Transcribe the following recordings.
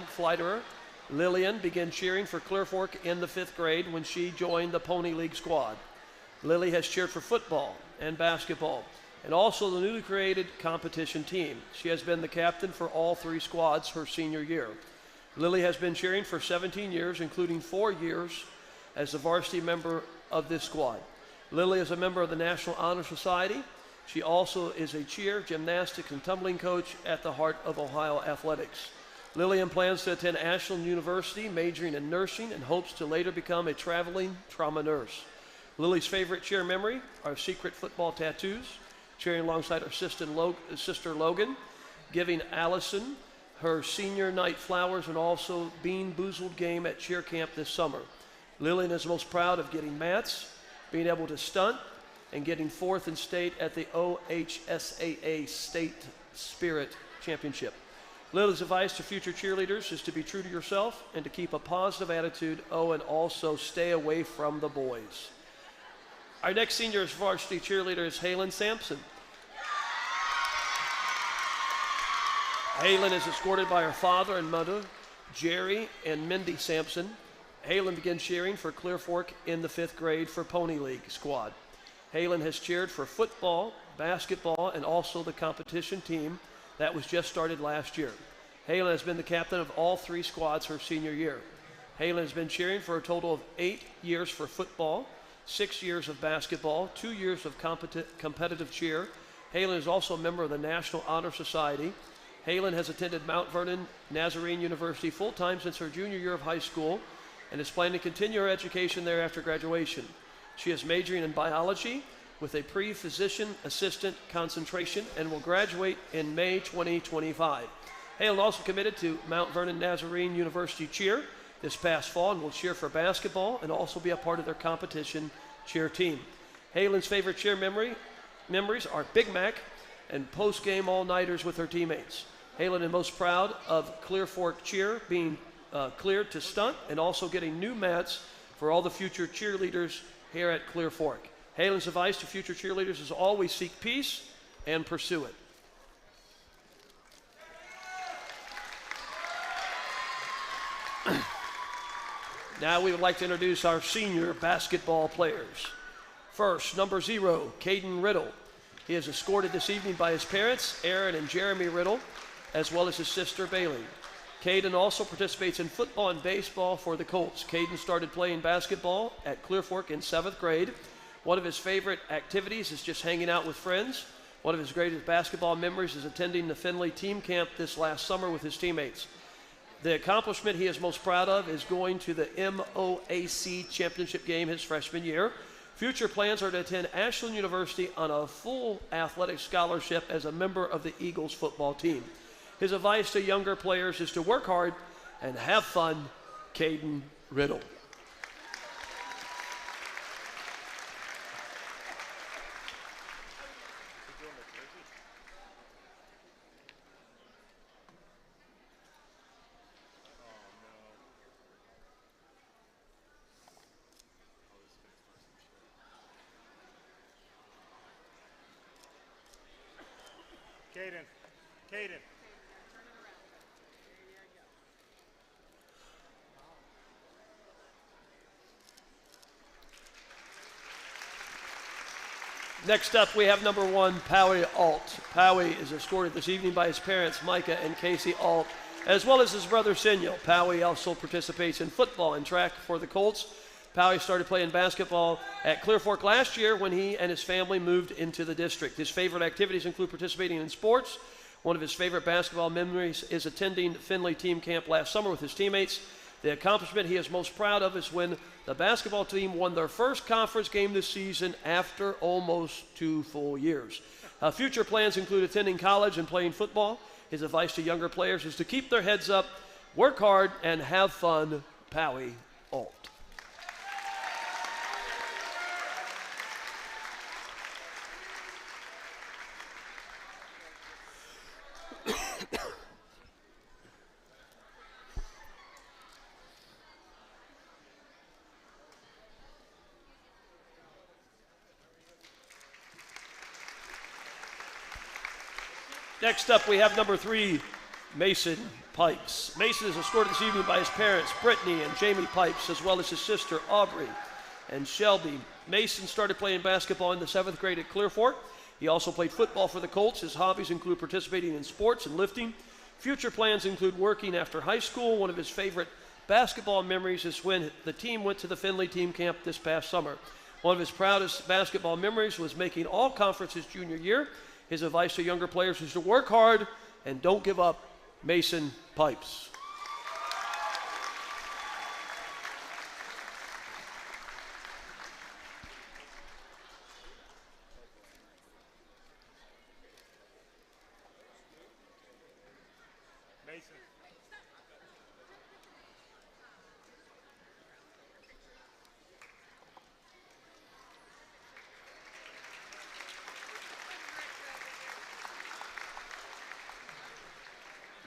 Flighter Lillian began cheering for Clear Fork in the 5th grade when she joined the Pony League squad. Lily has cheered for football and basketball and also the newly created competition team. She has been the captain for all 3 squads her senior year. Lily has been cheering for 17 years, including 4 years as a varsity member of this squad. Lily is a member of the National Honor Society. She also is a cheer, gymnastics, and tumbling coach at the Heart of Ohio Athletics. Lillian plans to attend Ashland University, majoring in nursing, and hopes to later become a traveling trauma nurse. Lily's favorite cheer memory are secret football tattoos, cheering alongside her sister Logan, giving Allison her senior night flowers, and also Bean Boozled game at cheer camp this summer. Lillian is most proud of getting mats, being able to stunt, and getting 4th in state at the OHSAA State Spirit Championship. Lily's advice to future cheerleaders is to be true to yourself and to keep a positive attitude. And also stay away from the boys. Our next senior varsity cheerleader is Halen Sampson. Halen is escorted by her father and mother, Jerry and Mindy Sampson. Halen began cheering for Clear Fork in the 5th grade for Pony League squad. Halen has cheered for football, basketball, and also the competition team that was just started last year. Halen has been the captain of all 3 squads her senior year. Halen has been cheering for a total of 8 years for football, 6 years of basketball, 2 years of competitive cheer. Halen is also a member of the National Honor Society. Halen has attended Mount Vernon Nazarene University full-time since her junior year of high school and is planning to continue her education there after graduation. She is majoring in biology with a pre-physician assistant concentration and will graduate in May 2025. Halen also committed to Mount Vernon Nazarene University cheer this past fall and will cheer for basketball and also be a part of their competition cheer team. Halen's favorite cheer memories are Big Mac and post-game all-nighters with her teammates. Halen is most proud of Clear Fork cheer being cleared to stunt and also getting new mats for all the future cheerleaders here at Clear Fork. Halen's advice to future cheerleaders is always seek peace and pursue it. Now we would like to introduce our senior basketball players. First, number 0, Caden Riddle. He is escorted this evening by his parents, Aaron and Jeremy Riddle, as well as his sister, Bailey. Caden also participates in football and baseball for the Colts. Caden started playing basketball at Clear Fork in 7th grade. One of his favorite activities is just hanging out with friends. One of his greatest basketball memories is attending the Findlay team camp this last summer with his teammates. The accomplishment he is most proud of is going to the MOAC championship game his freshman year. Future plans are to attend Ashland University on a full athletic scholarship as a member of the Eagles football team. His advice to younger players is to work hard and have fun. Caden Riddle. Caden. Next up, we have number 1, Powie Alt. Powie is escorted this evening by his parents, Micah and Casey Alt, as well as his brother, Sinyal. Powie also participates in football and track for the Colts. Powie started playing basketball at Clear Fork last year when he and his family moved into the district. His favorite activities include participating in sports. One of his favorite basketball memories is attending Findlay team camp last summer with his teammates. The accomplishment he is most proud of is when the basketball team won their first conference game this season after almost 2 full years. Future plans include attending college and playing football. His advice to younger players is to keep their heads up, work hard, and have fun. Powie Alt. Next up, we have number 3, Mason Pipes. Mason is escorted this evening by his parents, Brittany and Jamie Pipes, as well as his sister, Aubrey and Shelby. Mason started playing basketball in the 7th grade at Clear Fork. He also played football for the Colts. His hobbies include participating in sports and lifting. Future plans include working after high school. One of his favorite basketball memories is when the team went to the Findlay team camp this past summer. One of his proudest basketball memories was making all conference his junior year. His advice to younger players is to work hard and don't give up. Mason Pipes.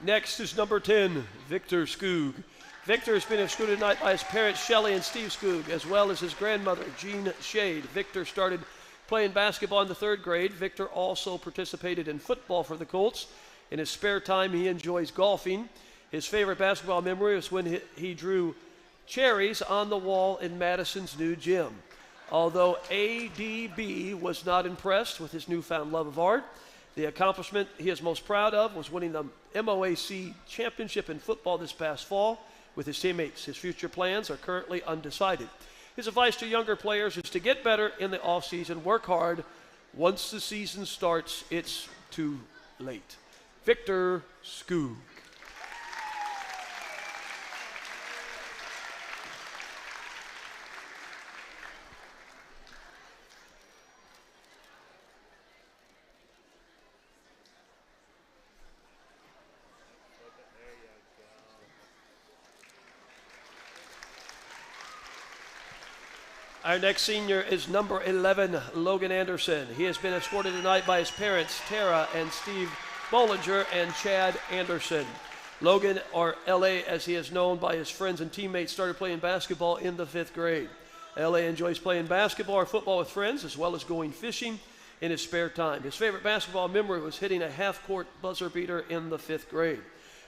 Next is number 10, Victor Skoog. Victor has been escorted tonight by his parents, Shelley and Steve Skoog, as well as his grandmother, Jean Shade. Victor started playing basketball in the 3rd grade. Victor also participated in football for the Colts. In his spare time, he enjoys golfing. His favorite basketball memory was when he drew cherries on the wall in Madison's new gym. Although ADB was not impressed with his newfound love of art, the accomplishment he is most proud of was winning the MOAC championship in football this past fall with his teammates. His future plans are currently undecided. His advice to younger players is to get better in the offseason, work hard. Once the season starts, it's too late. Victor Skoog. Our next senior is number 11, Logan Anderson. He has been escorted tonight by his parents, Tara and Steve Bollinger and Chad Anderson. Logan, or L.A. as he is known by his friends and teammates, started playing basketball in the 5th grade. L.A. enjoys playing basketball or football with friends, as well as going fishing in his spare time. His favorite basketball memory was hitting a half-court buzzer beater in the 5th grade.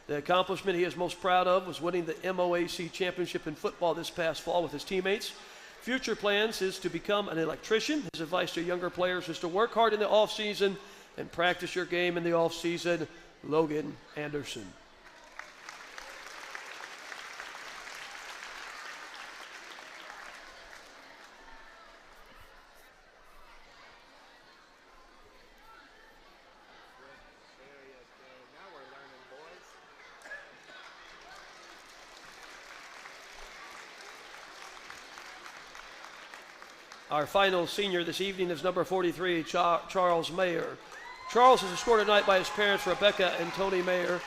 The accomplishment he is most proud of was winning the MOAC championship in football this past fall with his teammates. Future plans is to become an electrician. His advice to younger players is to work hard in the off-season and practice your game in the off-season. Logan Anderson. Our final senior this evening is number 43, Charles Mayer. Charles is escorted tonight by his parents, Rebecca and Tony Mayer.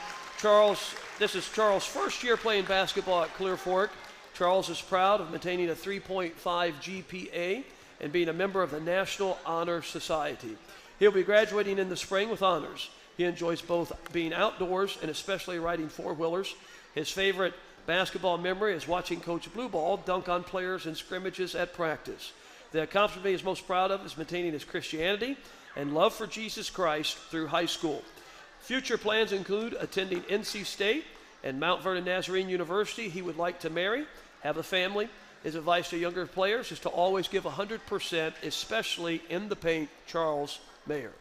This is Charles' first year playing basketball at Clear Fork. Charles is proud of maintaining a 3.5 GPA and being a member of the National Honor Society. He'll be graduating in the spring with honors. He enjoys both being outdoors and especially riding four-wheelers. His favorite basketball memory is watching Coach Blueball dunk on players in scrimmages at practice. The accomplishment he is most proud of is maintaining his Christianity and love for Jesus Christ through high school. Future plans include attending NC State and Mount Vernon Nazarene University. He would like to marry, have a family. His advice to younger players is to always give 100%, especially in the paint. Charles Mayer.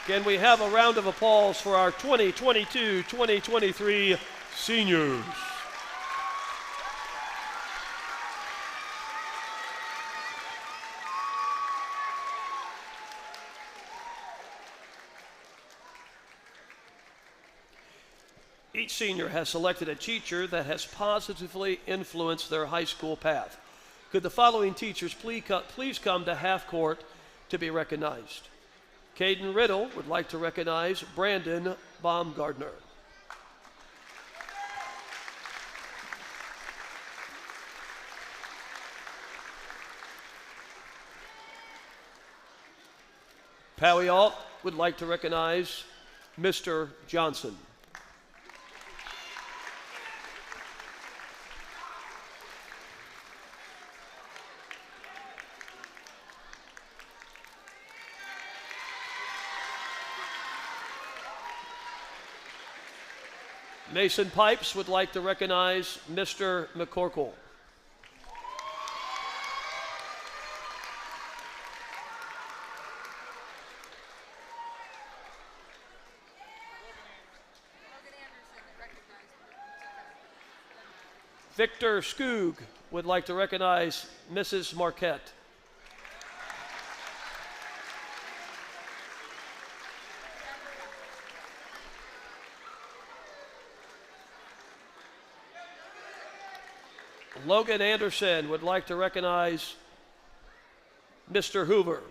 Can we have a round of applause for our 2022-2023 seniors? Each senior has selected a teacher that has positively influenced their high school path. Could the following teachers please come to half court to be recognized? Caden Riddle would like to recognize Brandon Baumgardner. Powie Alt would like to recognize Mr. Johnson. Mason Pipes would like to recognize Mr. McCorkle. Victor Skoog would like to recognize Mrs. Marquette. Logan Anderson would like to recognize Mr. Hoover.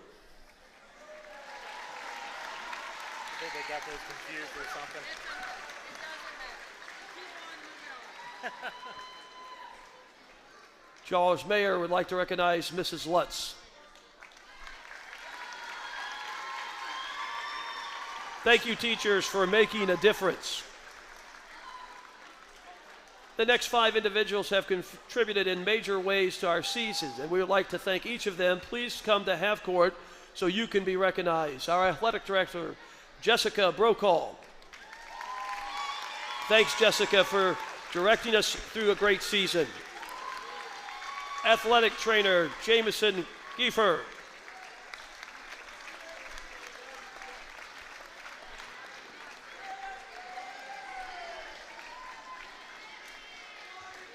I think they got those confused or something. Charles Mayer would like to recognize Mrs. Lutz. Thank you, teachers, for making a difference. The next 5 individuals have contributed in major ways to our season, and we would like to thank each of them. Please come to half court so you can be recognized. Our athletic director, Jessica Brokaw. Thanks, Jessica, for directing us through a great season. Athletic trainer, Jameson Giefer.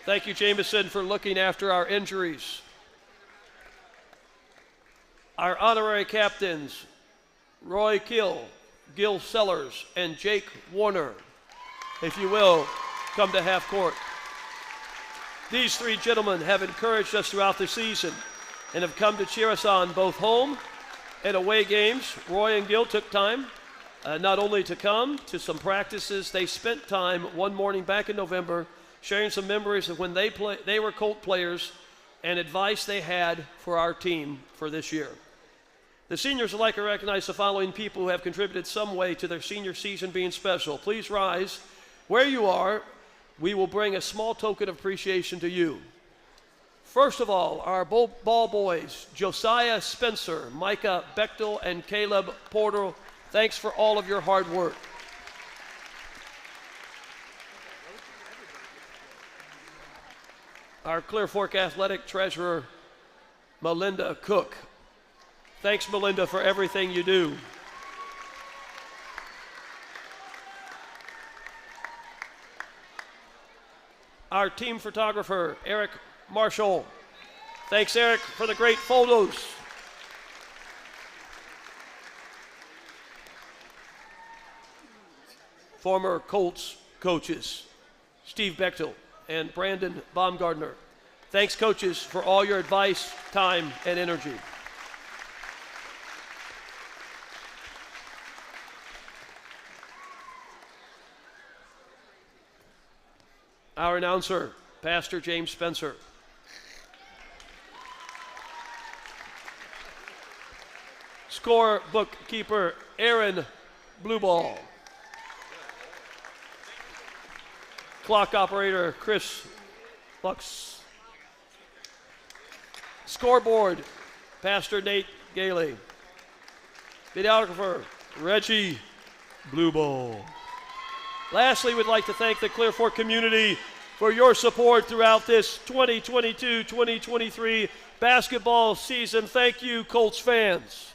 Thank you, Jameson, for looking after our injuries. Our honorary captains, Roy Kill, Gil Sellers, and Jake Warner. If you will, come to half court. These 3 gentlemen have encouraged us throughout the season and have come to cheer us on both home and away games. Roy and Gil took time not only to come to some practices, they spent time one morning back in November sharing some memories of when they were Colt players and advice they had for our team for this year. The seniors would like to recognize the following people who have contributed some way to their senior season being special. Please rise. Where you are, we will bring a small token of appreciation to you. First of all, our ball boys, Josiah Spencer, Micah Bechtel, and Caleb Porter. Thanks for all of your hard work. Our Clear Fork Athletic Treasurer, Melinda Cook. Thanks, Melinda, for everything you do. Our team photographer, Eric Marshall. Thanks, Eric, for the great photos. Former Colts coaches, Steve Bechtel and Brandon Baumgardner. Thanks, coaches, for all your advice, time, and energy. Our announcer, Pastor James Spencer. Score bookkeeper, Aaron Blueball. Clock operator, Chris Lux. Scoreboard, Pastor Nate Gailey. Videographer, Reggie Blueball. Lastly, we'd like to thank the Clear Fork community for your support throughout this 2022-2023 basketball season. Thank you, Colts fans.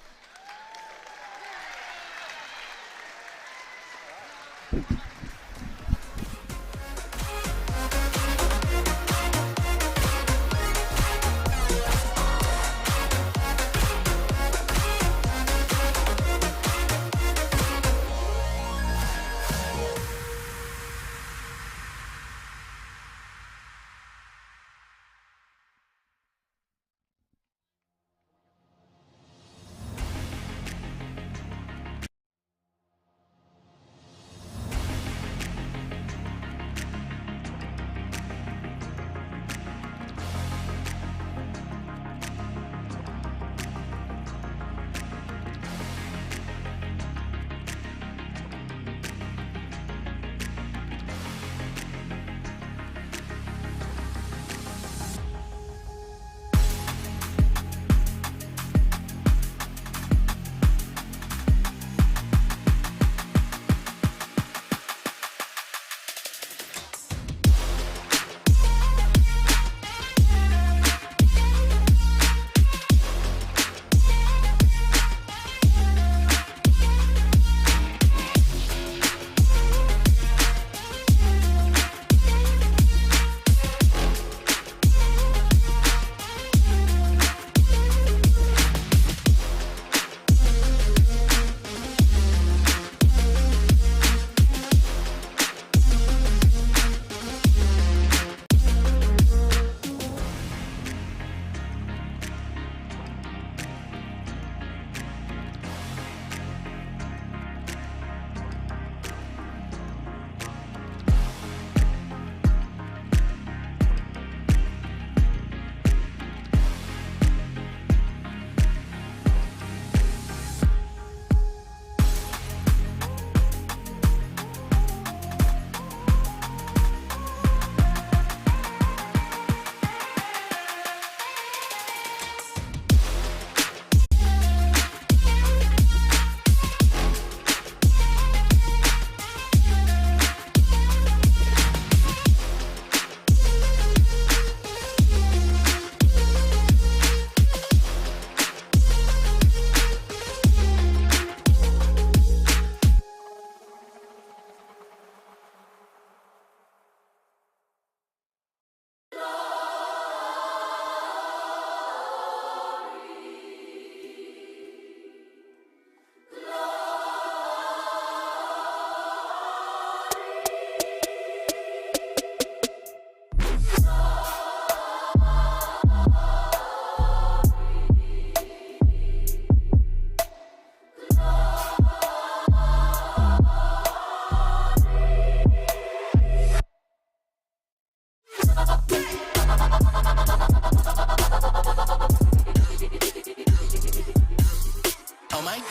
Oh my.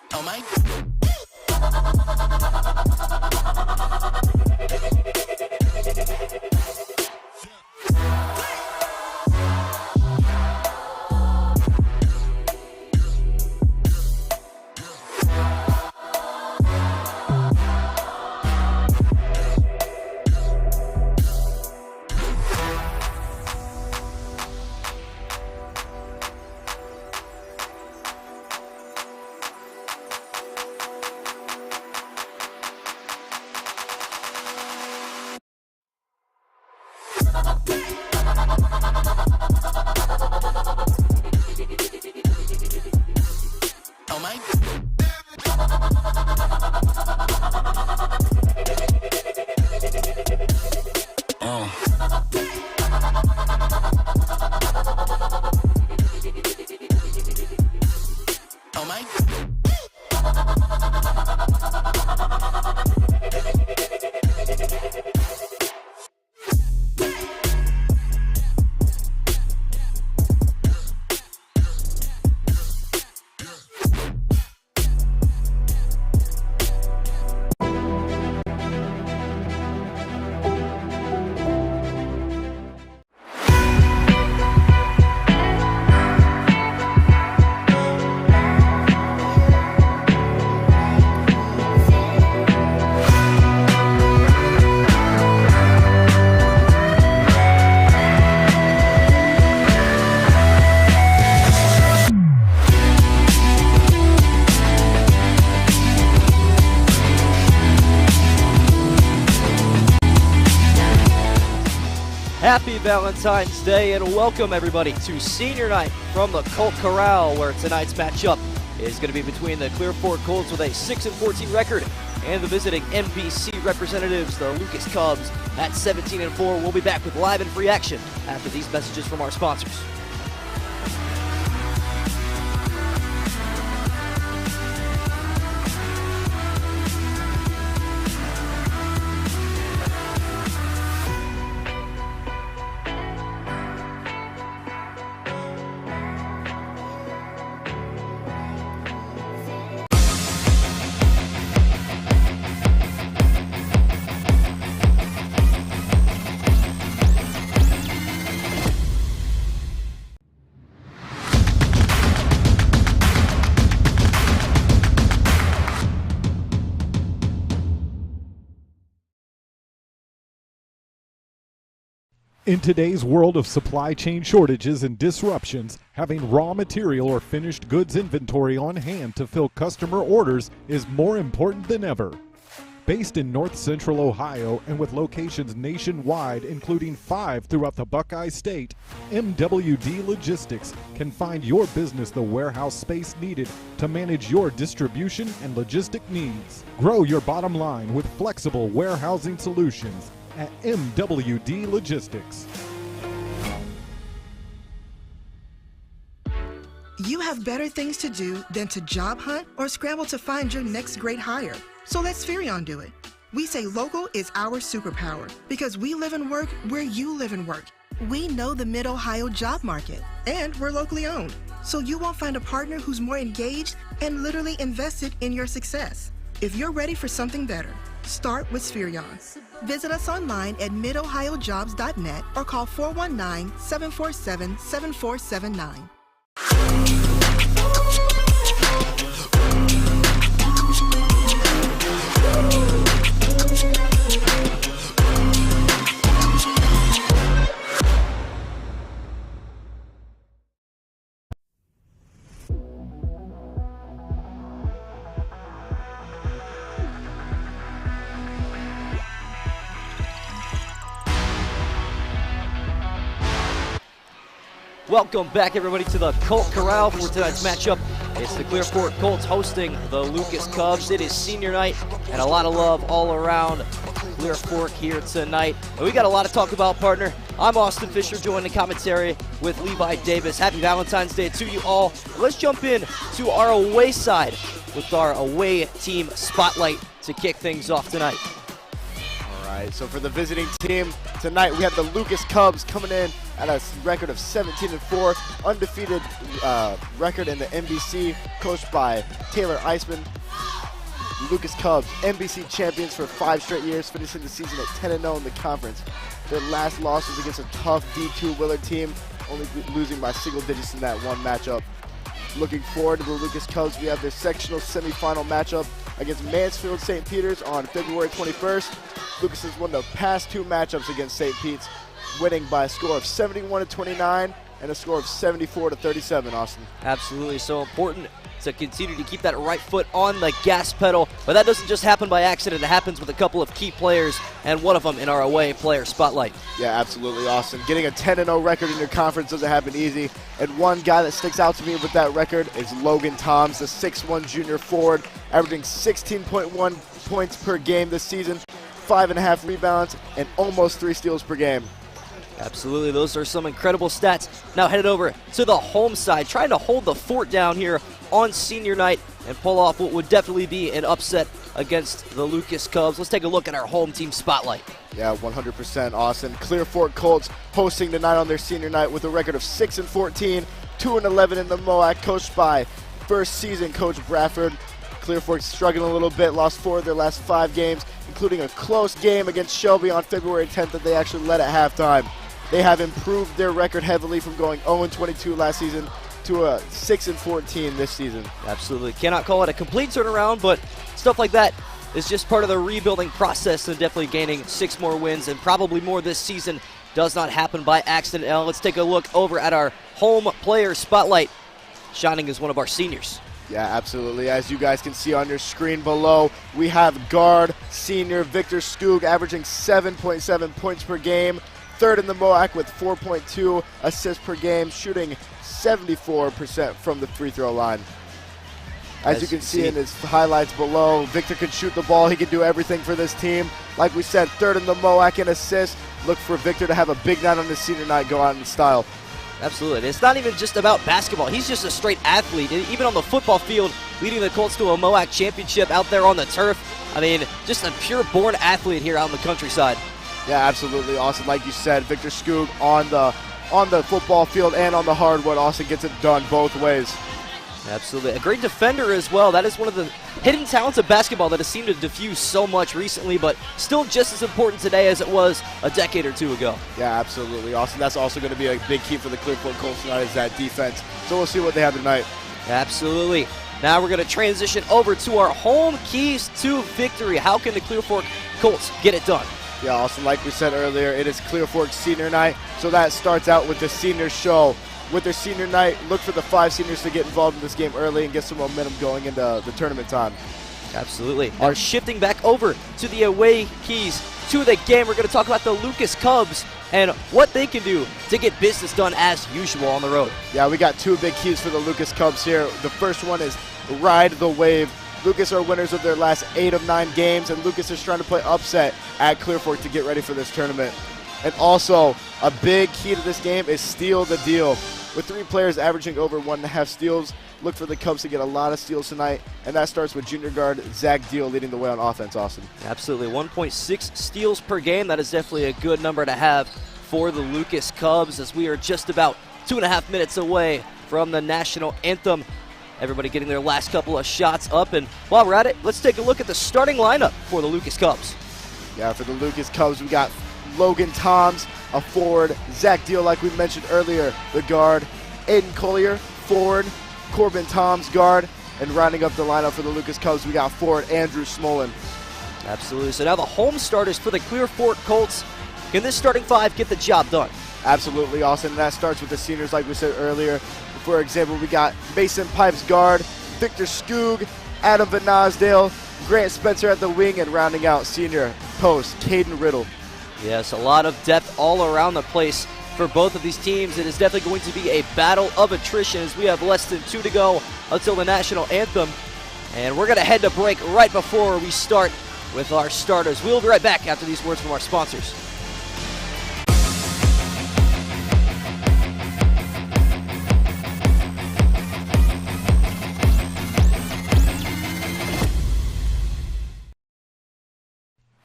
Oh my. Oh my. Oh my. Happy Valentine's Day and welcome everybody to Senior Night from the Colt Corral, where tonight's matchup is going to be between the Clear Fork Colts with a 6-14 record and the visiting NBC representatives, the Lucas Cubs, at 17-4. We'll be back with live and free action after these messages from our sponsors. In today's world of supply chain shortages and disruptions, having raw material or finished goods inventory on hand to fill customer orders is more important than ever. Based in North Central Ohio and with locations nationwide, including 5 throughout the Buckeye State, MWD Logistics can find your business the warehouse space needed to manage your distribution and logistic needs. Grow your bottom line with flexible warehousing solutions at MWD Logistics. You have better things to do than to job hunt or scramble to find your next great hire. So let Spherion do it. We say local is our superpower because we live and work where you live and work. We know the Mid Ohio job market and we're locally owned. So you won't find a partner who's more engaged and literally invested in your success. If you're ready for something better, start with Spherion. Visit us online at midohiojobs.net or call 419-747-7479. Welcome back, everybody, to the Colt Corral for tonight's matchup. It's the Clear Fork Colts hosting the Lucas Cubs. It is senior night and a lot of love all around Clear Fork here tonight. And we got a lot to talk about, partner. I'm Austin Fisher, joined in commentary with Levi Davis. Happy Valentine's Day to you all. Let's jump in to our away side with our away team spotlight to kick things off tonight. All right, so for the visiting team tonight, we have the Lucas Cubs coming in at a record of 17-4, undefeated record in the NBC, coached by Taylor Eisman. Lucas Cubs, NBC champions for 5 straight years, finishing the season at 10-0 in the conference. Their last loss was against a tough D2 Willard team, only losing by single digits in that one matchup. Looking forward to the Lucas Cubs, we have their sectional semifinal matchup against Mansfield St. Peter's on February 21st. Lucas has won the past 2 matchups against St. Pete's, winning by a score of 71-29 and a score of 74-37, Austin. Absolutely, so important to continue to keep that right foot on the gas pedal, but that doesn't just happen by accident. It happens with a couple of key players, and one of them in our away player spotlight. Yeah, absolutely, Austin. Getting a 10-0 record in your conference doesn't happen easy, and one guy that sticks out to me with that record is Logan Toms, the 6'1 junior forward, averaging 16.1 points per game this season, 5.5 rebounds, and almost 3 steals per game. Absolutely, those are some incredible stats. Now headed over to the home side, trying to hold the fort down here on senior night and pull off what would definitely be an upset against the Lucas Cubs. Let's take a look at our home team spotlight. Yeah, 100%, Austin. Clear Fork Colts hosting tonight on their senior night with a record of 6-14, 2-11 in the MOAC, coached by first season coach Bradford. Clear Fork struggling a little bit, lost 4 of their last 5 games, including a close game against Shelby on February 10th that they actually led at halftime. They have improved their record heavily from going 0-22 last season to a 6-14 this season. Absolutely. Cannot call it a complete turnaround, but stuff like that is just part of the rebuilding process, and definitely gaining 6 more wins and probably more this season does not happen by accident. Now let's take a look over at our home player spotlight, shining as one of our seniors. Yeah, absolutely. As you guys can see on your screen below, we have guard senior Victor Skoog averaging 7.7 points per game, third in the MOAC with 4.2 assists per game, shooting 74% from the free throw line. As you can see in his highlights below, Victor can shoot the ball. He can do everything for this team. Like we said, third in the MOAC in assists. Look for Victor to have a big night on his senior night, go out in style. Absolutely. It's not even just about basketball. He's just a straight athlete. Even on the football field, leading the Colts to a MOAC championship out there on the turf. I mean, just a pure-born athlete here out in the countryside. Yeah, absolutely, Austin. Like you said, Victor Skoog on the football field and on the hardwood. Austin gets it done both ways. Absolutely. A great defender as well. That is one of the hidden talents of basketball that has seemed to diffuse so much recently, but still just as important today as it was a decade or 2 ago. Yeah, absolutely, Austin. That's also going to be a big key for the Clear Fork Colts tonight, is that defense. So we'll see what they have tonight. Absolutely. Now we're going to transition over to our home keys to victory. How can the Clear Fork Colts get it done? Yeah, Austin, like we said earlier, it is Clear Fork senior night, so that starts out with the senior show. With their senior night, look for the 5 seniors to get involved in this game early and get some momentum going into the tournament time. Absolutely. Now shifting back over to the away keys to the game, we're going to talk about the Lucas Cubs and what they can do to get business done as usual on the road. Yeah, we got 2 big keys for the Lucas Cubs here. The first one is ride the wave. Lucas are winners of their last 8 of 9 games, and Lucas is trying to play upset at Clear Fork to get ready for this tournament. And also, a big key to this game is steal the deal. With 3 players averaging over 1.5 steals, look for the Cubs to get a lot of steals tonight, and that starts with junior guard Zach Deal leading the way on offense, Austin. Absolutely. 1.6 steals per game. That is definitely a good number to have for the Lucas Cubs, as we are just about 2.5 minutes away from the national anthem. Everybody getting their last couple of shots up, and while we're at it, let's take a look at the starting lineup for the Lucas Cubs. Yeah, for the Lucas Cubs, we got Logan Toms, a forward, Zach Deal, like we mentioned earlier, the guard, Aiden Collier, forward, Corbin Toms, guard, and rounding up the lineup for the Lucas Cubs, we got forward Andrew Smolin. Absolutely. So now the home starters for the Clear Fork Colts. Can this starting 5 get the job done? Absolutely, Austin. And that starts with the seniors, like we said earlier. For example, we got Mason Pipes, guard, Victor Skoog, Adam Van Nasdale, Grant Spencer at the wing, and rounding out senior post, Caden Riddle. Yes, a lot of depth all around the place for both of these teams. It is definitely going to be a battle of attrition as we have less than 2 to go until the national anthem. And we're going to head to break right before we start with our starters. We'll be right back after these words from our sponsors.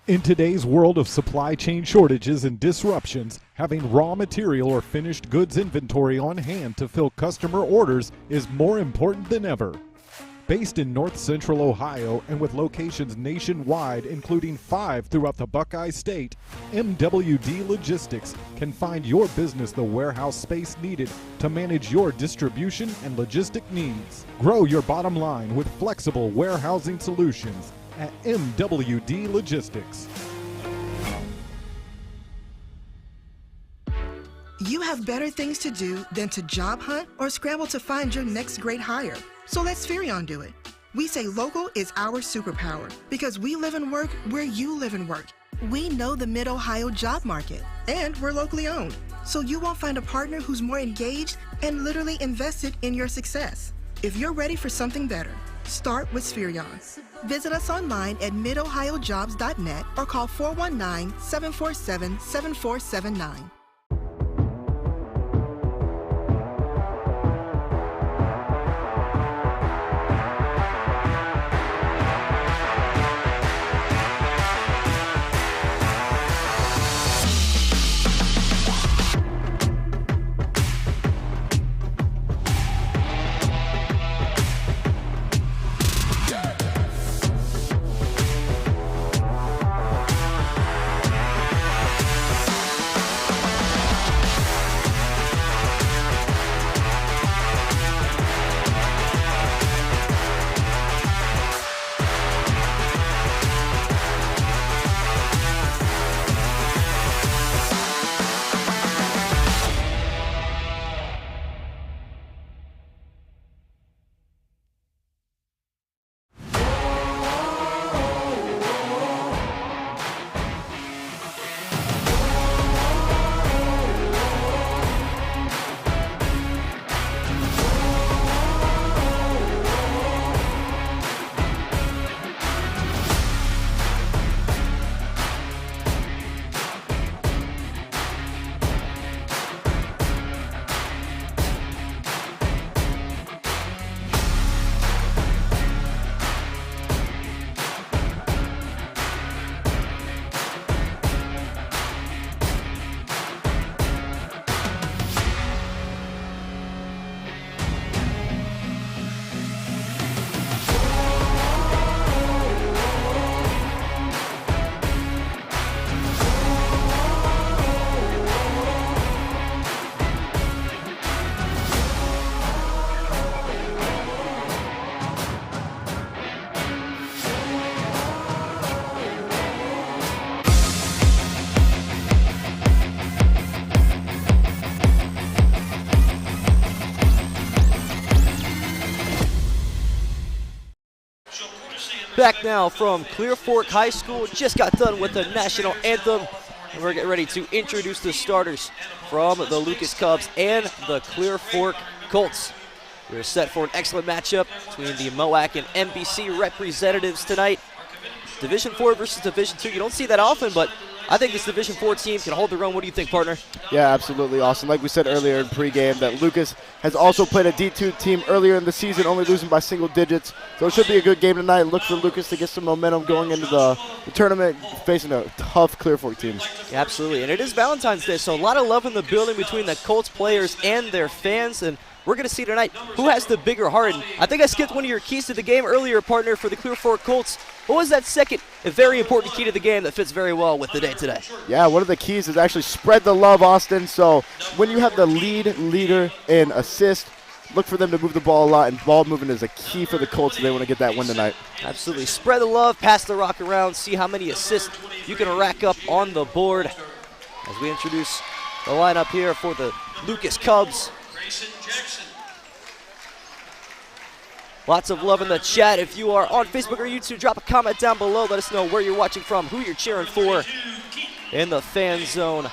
In today's world of supply chain shortages and disruptions, having raw material or finished goods inventory on hand to fill customer orders is more important than ever. Based in North Central Ohio and with locations nationwide, including 5 throughout the Buckeye State, MWD Logistics can find your business the warehouse space needed to manage your distribution and logistic needs. Grow your bottom line with flexible warehousing solutions at MWD Logistics. You have better things to do than to job hunt or scramble to find your next great hire. So let Spherion do it. We say local is our superpower because we live and work where you live and work. We know the Mid Ohio job market, and we're locally owned. So you won't find a partner who's more engaged and literally invested in your success. If you're ready for something better, start with Spherion. Visit us online at midohiojobs.net or call 419-747-7479. Back now from Clear Fork High School. Just got done with the national anthem. And we're getting ready to introduce the starters from the Lucas Cubs and the Clear Fork Colts. We're set for an excellent matchup between the MOAC and MBC representatives tonight. Division 4 versus Division 2. You don't see that often, but I think this Division 4 team can hold their own. What do you think, partner? Yeah, absolutely awesome. Like we said earlier in pregame, that Lucas has also played a D2 team earlier in the season, only losing by single digits. So it should be a good game tonight. Look for Lucas to get some momentum going into the tournament, facing a tough Clear Fork team. Yeah, absolutely, and it is Valentine's Day, so a lot of love in the building between the Colts players and their fans, and we're going to see tonight who has the bigger heart. And I think I skipped one of your keys to the game earlier, partner, for the Clear Fork Colts. What was that second and very important key to the game that fits very well with the day today? Yeah, one of the keys is actually spread the love, Austin. So when you have the leader in assist, look for them to move the ball a lot, and ball movement is a key for the Colts if they want to get that win tonight. Absolutely. Spread the love, pass the rock around, see how many assists you can rack up on the board. As we introduce the lineup here for the Lucas Cubs. Lots of love in the chat. If you are on Facebook or YouTube, drop a comment down below. Let us know where you're watching from, who you're cheering for in the fan zone.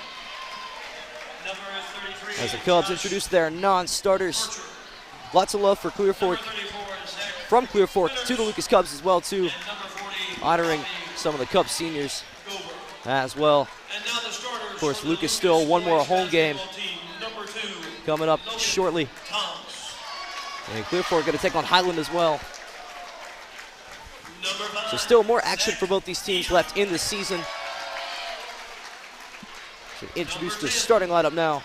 As the Cubs introduce their non-starters. Lots of love for Clear Fork, from Clear Fork to the Lucas Cubs as well, too. Honoring some of the Cubs seniors as well. Of course, Lucas still one more home game coming up shortly. And Clear Fork going to take on Highland as well. So still more action for both these teams left in the season. So introduce the starting lineup now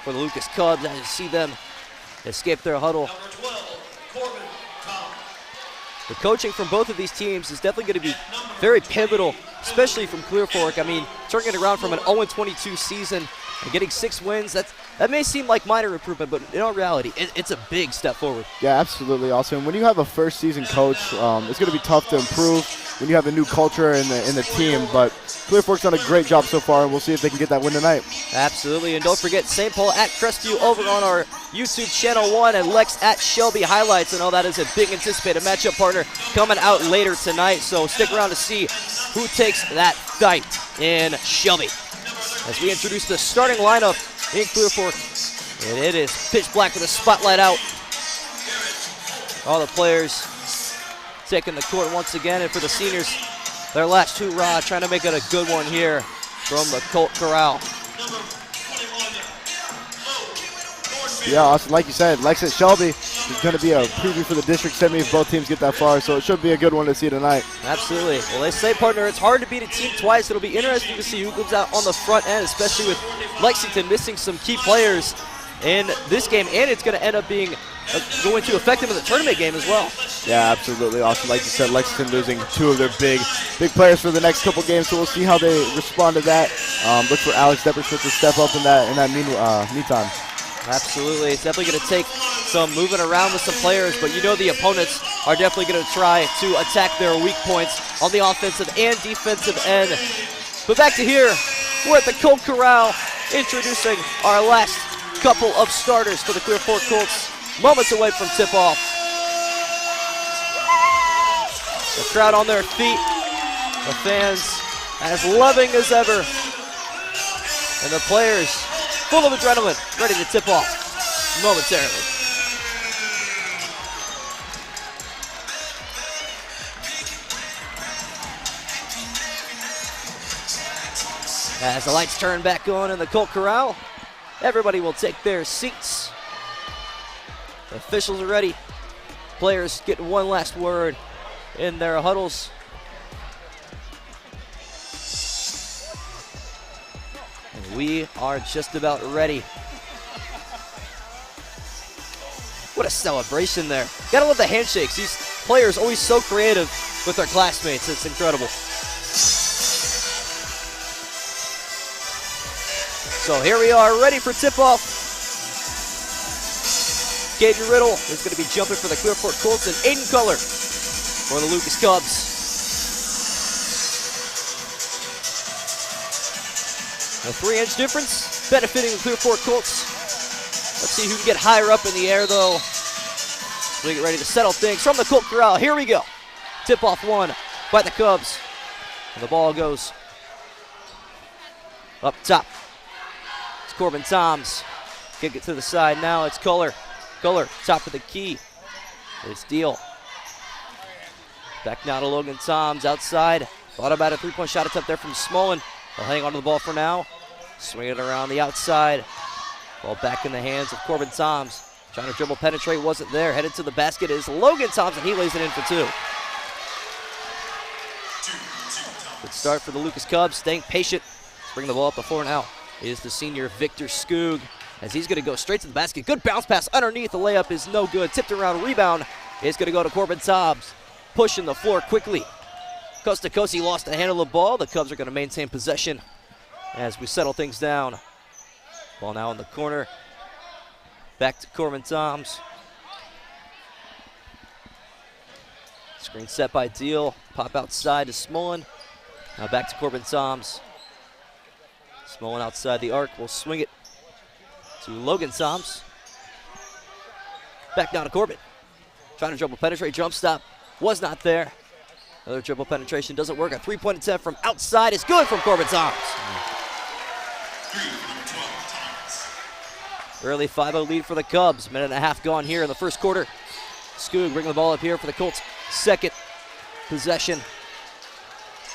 for the Lucas Cubs as you see them escape their huddle. The coaching from both of these teams is definitely going to be very pivotal, especially from Clear Fork. I mean, turning it around from an 0-22 season and getting 6 wins, that may seem like minor improvement, but in all reality, it's a big step forward. Yeah, absolutely, Austin. When you have a first-season coach, it's going to be tough to improve when you have a new culture in the team, but Clear Fork's done a great job so far, and we'll see if they can get that win tonight. Absolutely, and don't forget St. Paul at Crestview over on our YouTube channel 1 and Lex at Shelby highlights, and all that is a big anticipated matchup partner coming out later tonight, so stick around to see who takes that fight in Shelby. As we introduce the starting lineup in Clear Fork, and it is pitch black with a spotlight out. All the players taking the court once again, and for the seniors, their last hurrah, trying to make it a good one here from the Colt Corral. Yeah, Austin, like you said, Lex at Shelby is going to be a preview for the district semi if both teams get that far, so it should be a good one to see tonight. Absolutely. Well, they say, partner, it's hard to beat a team twice. It'll be interesting to see who comes out on the front end, especially with Lexington missing some key players in this game, and it's going to end up being going to affect them in the tournament game as well. Yeah, absolutely, Austin. Like you said, Lexington losing 2 of their big players for the next couple games, so we'll see how they respond to that. Look for Alex Deppersmith to step up in that meantime. Absolutely. It's definitely going to take some moving around with some players, but you know the opponents are definitely going to try to attack their weak points on the offensive and defensive end. But back to here, we're at the Colt Corral, introducing our last couple of starters for the Clear Fork Colts, moments away from tip-off. The crowd on their feet, the fans as loving as ever, and the players full of adrenaline, ready to tip off momentarily. As the lights turn back on in the Colt Corral, everybody will take their seats. The officials are ready. Players getting one last word in their huddles. And we are just about ready. What a celebration there. Gotta love the handshakes. These players always so creative with their classmates. It's incredible. So here we are, ready for tip-off. Caden Riddle is going to be jumping for the Clear Fork Colts, and Aiden Culler for the Lucas Cubs. A 3-inch difference benefiting the Clear Fork Colts. Let's see who can get higher up in the air, though. We get ready to settle things from the Colt Corral. Here we go. Tip-off one by the Cubs. And the ball goes up top. It's Corbin Toms. Kick it to the side now. It's Culler. Culler, top of the key. It's Deal. Back now to Logan Toms outside. Thought about a 3-point shot attempt there from Smolin. They'll hang on to the ball for now. Swing it around the outside. Ball back in the hands of Corbin Toms. Trying to dribble, penetrate, wasn't there. Headed to the basket is Logan Toms, and he lays it in for 2. Good start for the Lucas Cubs, staying patient. Let's bring the ball up the floor now. Is the senior Victor Skoog, as he's going to go straight to the basket. Good bounce pass underneath. The layup is no good. Tipped around, rebound is going to go to Corbin Toms. Pushing the floor quickly. Coast to coast, he lost the handle of the ball. The Cubs are going to maintain possession as we settle things down. Ball now in the corner. Back to Corbin Toms. Screen set by Deal. Pop outside to Smolin. Now back to Corbin Toms. Smolin outside the arc. Will swing it to Logan Toms. Back down to Corbin. Trying to dribble, penetrate, jump stop. Was not there. Another dribble penetration doesn't work. A 3-point attempt from outside is good from Corbin Toms. Early 5-0 lead for the Cubs. Minute and a half gone here in the first quarter. Skoog bringing the ball up here for the Colts. Second possession.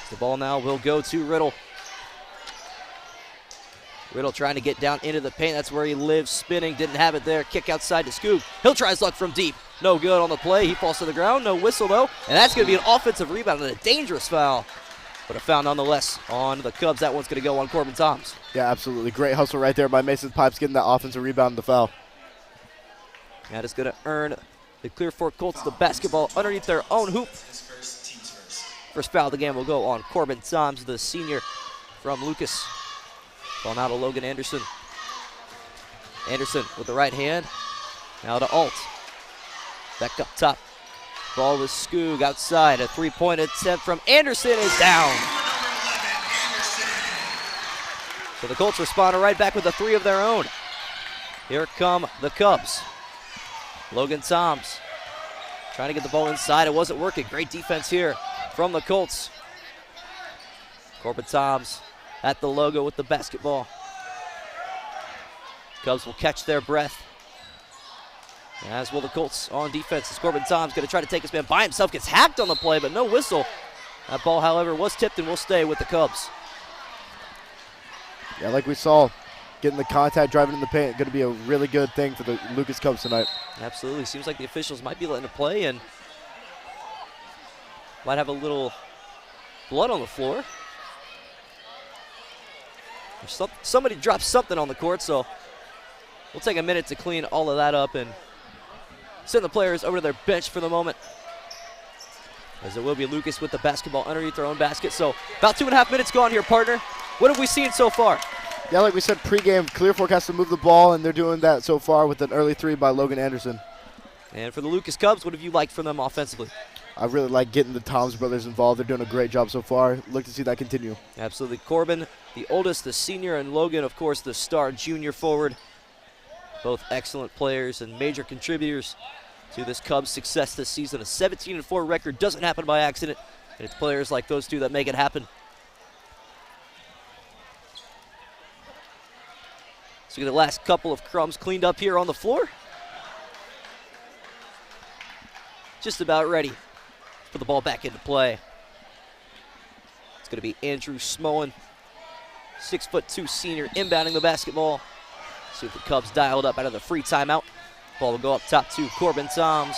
The ball now will go to Riddle. Riddle trying to get down into the paint. That's where he lives, spinning. Didn't have it there. Kick outside to Skoog. He'll try his luck from deep. No good on the play. He falls to the ground. No whistle, though. And that's going to be an offensive rebound and a dangerous foul. But a foul nonetheless on the Cubs. That one's going to go on Corbin Toms. Yeah, absolutely. Great hustle right there by Mason Pipes, getting that offensive rebound and the foul. That is going to earn the Clear Fork Colts the basketball underneath their own hoop. First foul of the game will go on Corbin Toms, the senior from Lucas. Ball now to Logan Anderson. Anderson with the right hand. Now to Alt. Back up top. Ball with Skoog outside. A three-point attempt from Anderson is down. So the Colts respond right back with a three of their own. Here come the Cubs. Logan Toms trying to get the ball inside. It wasn't working. Great defense here from the Colts. Corbin Toms at the logo with the basketball. Cubs will catch their breath, as will the Colts on defense. As Corbin Toms going to try to take his man by himself. Gets hacked on the play, but no whistle. That ball, however, was tipped and will stay with the Cubs. Yeah, like we saw, getting the contact, driving in the paint, going to be a really good thing for the Lucas Cubs tonight. Absolutely. Seems like the officials might be letting it play and might have a little blood on the floor. Somebody dropped something on the court, so we'll take a minute to clean all of that up and send the players over to their bench for the moment. As it will be Lucas with the basketball underneath their own basket. So about 2.5 minutes gone here, partner. What have we seen so far? Yeah, like we said pregame, Clear Fork has to move the ball, and they're doing that so far with an early three by Logan Anderson. And for the Lucas Cubs, what have you liked from them offensively? I really like getting the Toms brothers involved. They're doing a great job so far. Look to see that continue. Absolutely. Corbin, the oldest, the senior, and Logan, of course, the star junior forward. Both excellent players and major contributors to this Cubs' success this season. A 17-4 record doesn't happen by accident, and it's players like those two that make it happen. So we get the last couple of crumbs cleaned up here on the floor. Just about ready to put the ball back into play. It's going to be Andrew Smolin, 6'2" senior, inbounding the basketball. See if the Cubs dialed up out of the free timeout. Ball will go up top to Corbin Toms.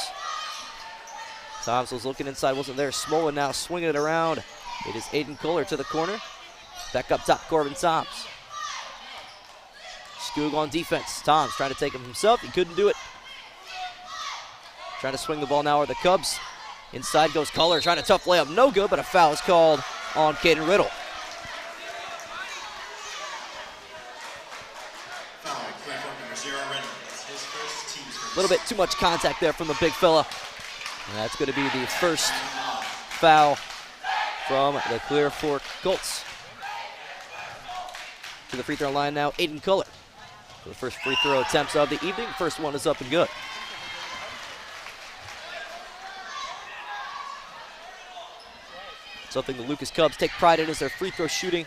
Toms was looking inside, wasn't there. Smolin now swinging it around. It is Aiden Kohler to the corner. Back up top, Corbin Toms. Skoog on defense. Toms trying to take him himself. He couldn't do it. Trying to swing the ball now are the Cubs. Inside goes Kohler, trying to tough layup. No good, but a foul is called on Caden Riddle. A little bit too much contact there from the big fella. And that's going to be the first foul from the Clear Fork Colts. To the free throw line now, Aiden Kohler. For the first free throw attempts of the evening. First one is up and good. Something the Lucas Cubs take pride in is their free throw shooting.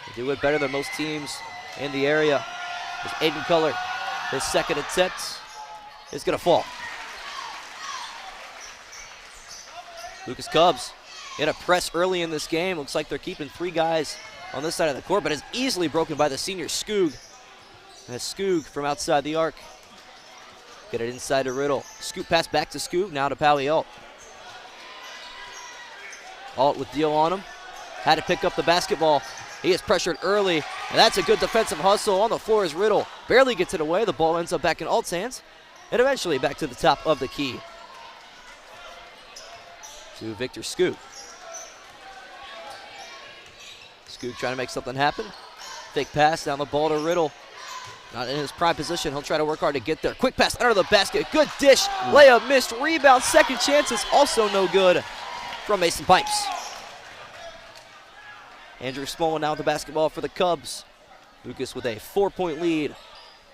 They do it better than most teams in the area. As Aiden Kohler, his second attempt is going to fall. Lucas Cubs in a press early in this game. Looks like they're keeping three guys on this side of the court, but is easily broken by the senior Skoog. As Skoog from outside the arc. Get it inside to Riddle. Scoop pass back to Skoog, now to Pally Alt. Alt with deal on him. Had to pick up the basketball. He is pressured early, and that's a good defensive hustle. On the floor is Riddle. Barely gets it away. The ball ends up back in Alt's hands, and eventually back to the top of the key. To Victor Skoog. Skoog trying to make something happen. Fake pass down the ball to Riddle. Not in his prime position. He'll try to work hard to get there. Quick pass under the basket. Good dish. Layup missed. Rebound. Second chance is also no good from Mason Pipes. Andrew Smolin now with the basketball for the Cubs. Lucas with a 4-point lead.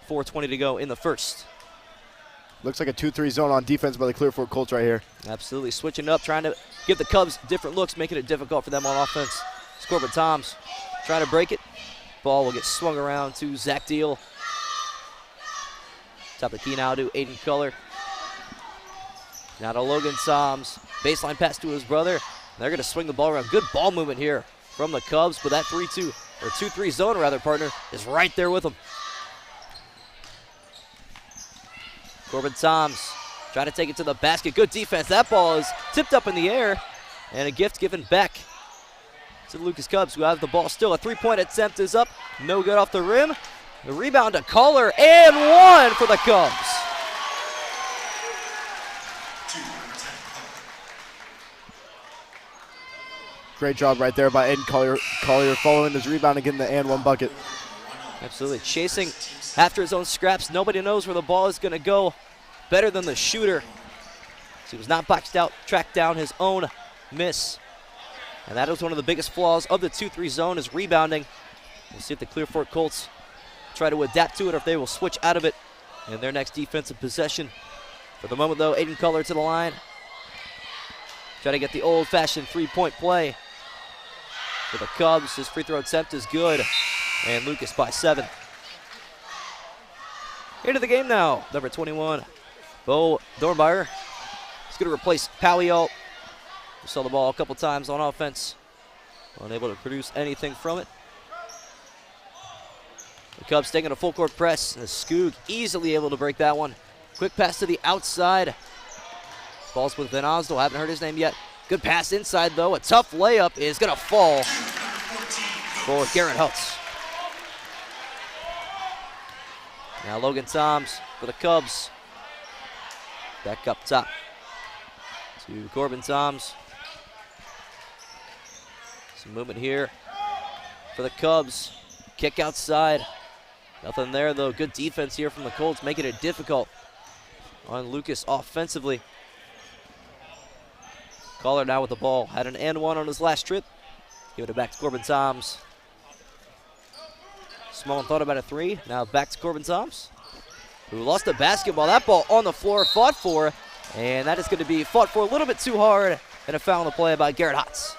4:20 to go in the first. Looks like a 2-3 zone on defense by the Clear Fork Colts right here. Absolutely. Switching up, trying to give the Cubs different looks, making it difficult for them on offense. Corbin Toms trying to break it. Ball will get swung around to Zach Deal. Top of the key now to Aiden Kohler. Now to Logan Toms. Baseline pass to his brother. They're going to swing the ball around. Good ball movement here from the Cubs, but that 3-2 or 2-3 zone rather, partner, is right there with him. Corbin Toms trying to take it to the basket. Good defense. That ball is tipped up in the air, and a gift given back to the Lucas Cubs, who have the ball still. A three-point attempt is up. No good off the rim. The rebound to Caller, and one for the Cubs. Great job right there by Aiden Collier following his rebound and getting the and one bucket. Absolutely. Chasing after his own scraps. Nobody knows where the ball is going to go better than the shooter. So he was not boxed out, tracked down his own miss. And that is one of the biggest flaws of the 2-3 zone is rebounding. We'll see if the Clear Fork Colts try to adapt to it or if they will switch out of it in their next defensive possession. For the moment, though, Aiden Collier to the line. Try to get the old-fashioned three-point play for the Cubs. His free throw attempt is good. And Lucas by 7. Into the game now, number 21, Bo Dornmeyer. He's going to replace Palio. We saw the ball a couple times on offense. Unable to produce anything from it. The Cubs taking a full court press. And Skoog easily able to break that one. Quick pass to the outside. Ball's with Van Osdol. Haven't heard his name yet. Good pass inside, though. A tough layup is going to fall for Garrett Hutz. Now Logan Toms for the Cubs. Back up top to Corbin Toms. Some movement here for the Cubs. Kick outside. Nothing there, though. Good defense here from the Colts, making it difficult on Lucas offensively. Caller now with the ball. Had an and one on his last trip. Give it back to Corbin Toms. Small thought about a three. Now back to Corbin Toms, who lost the basketball. That ball on the floor, fought for, and that is going to be fought for a little bit too hard, and a foul on the play by Garrett Hotz.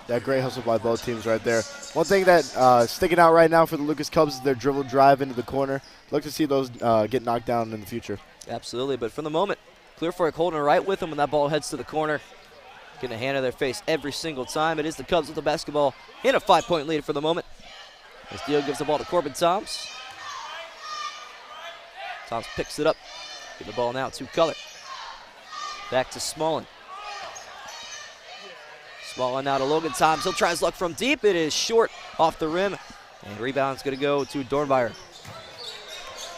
Yeah, great hustle by both teams right there. One thing that sticking out right now for the Lucas Cubs is their dribble drive into the corner. Look to see those get knocked down in the future. Absolutely, but for the moment, Clear Fork holding it right with them when that ball heads to the corner. Getting a hand in their face every single time. It is the Cubs with the basketball in a 5-point lead for the moment. As Deal gives the ball to Corbin Toms. Toms picks it up. Give the ball now to Color. Back to Smallin. Smallin now to Logan Toms. He'll try his luck from deep. It is short off the rim. And rebound's going to go to Dornmeyer.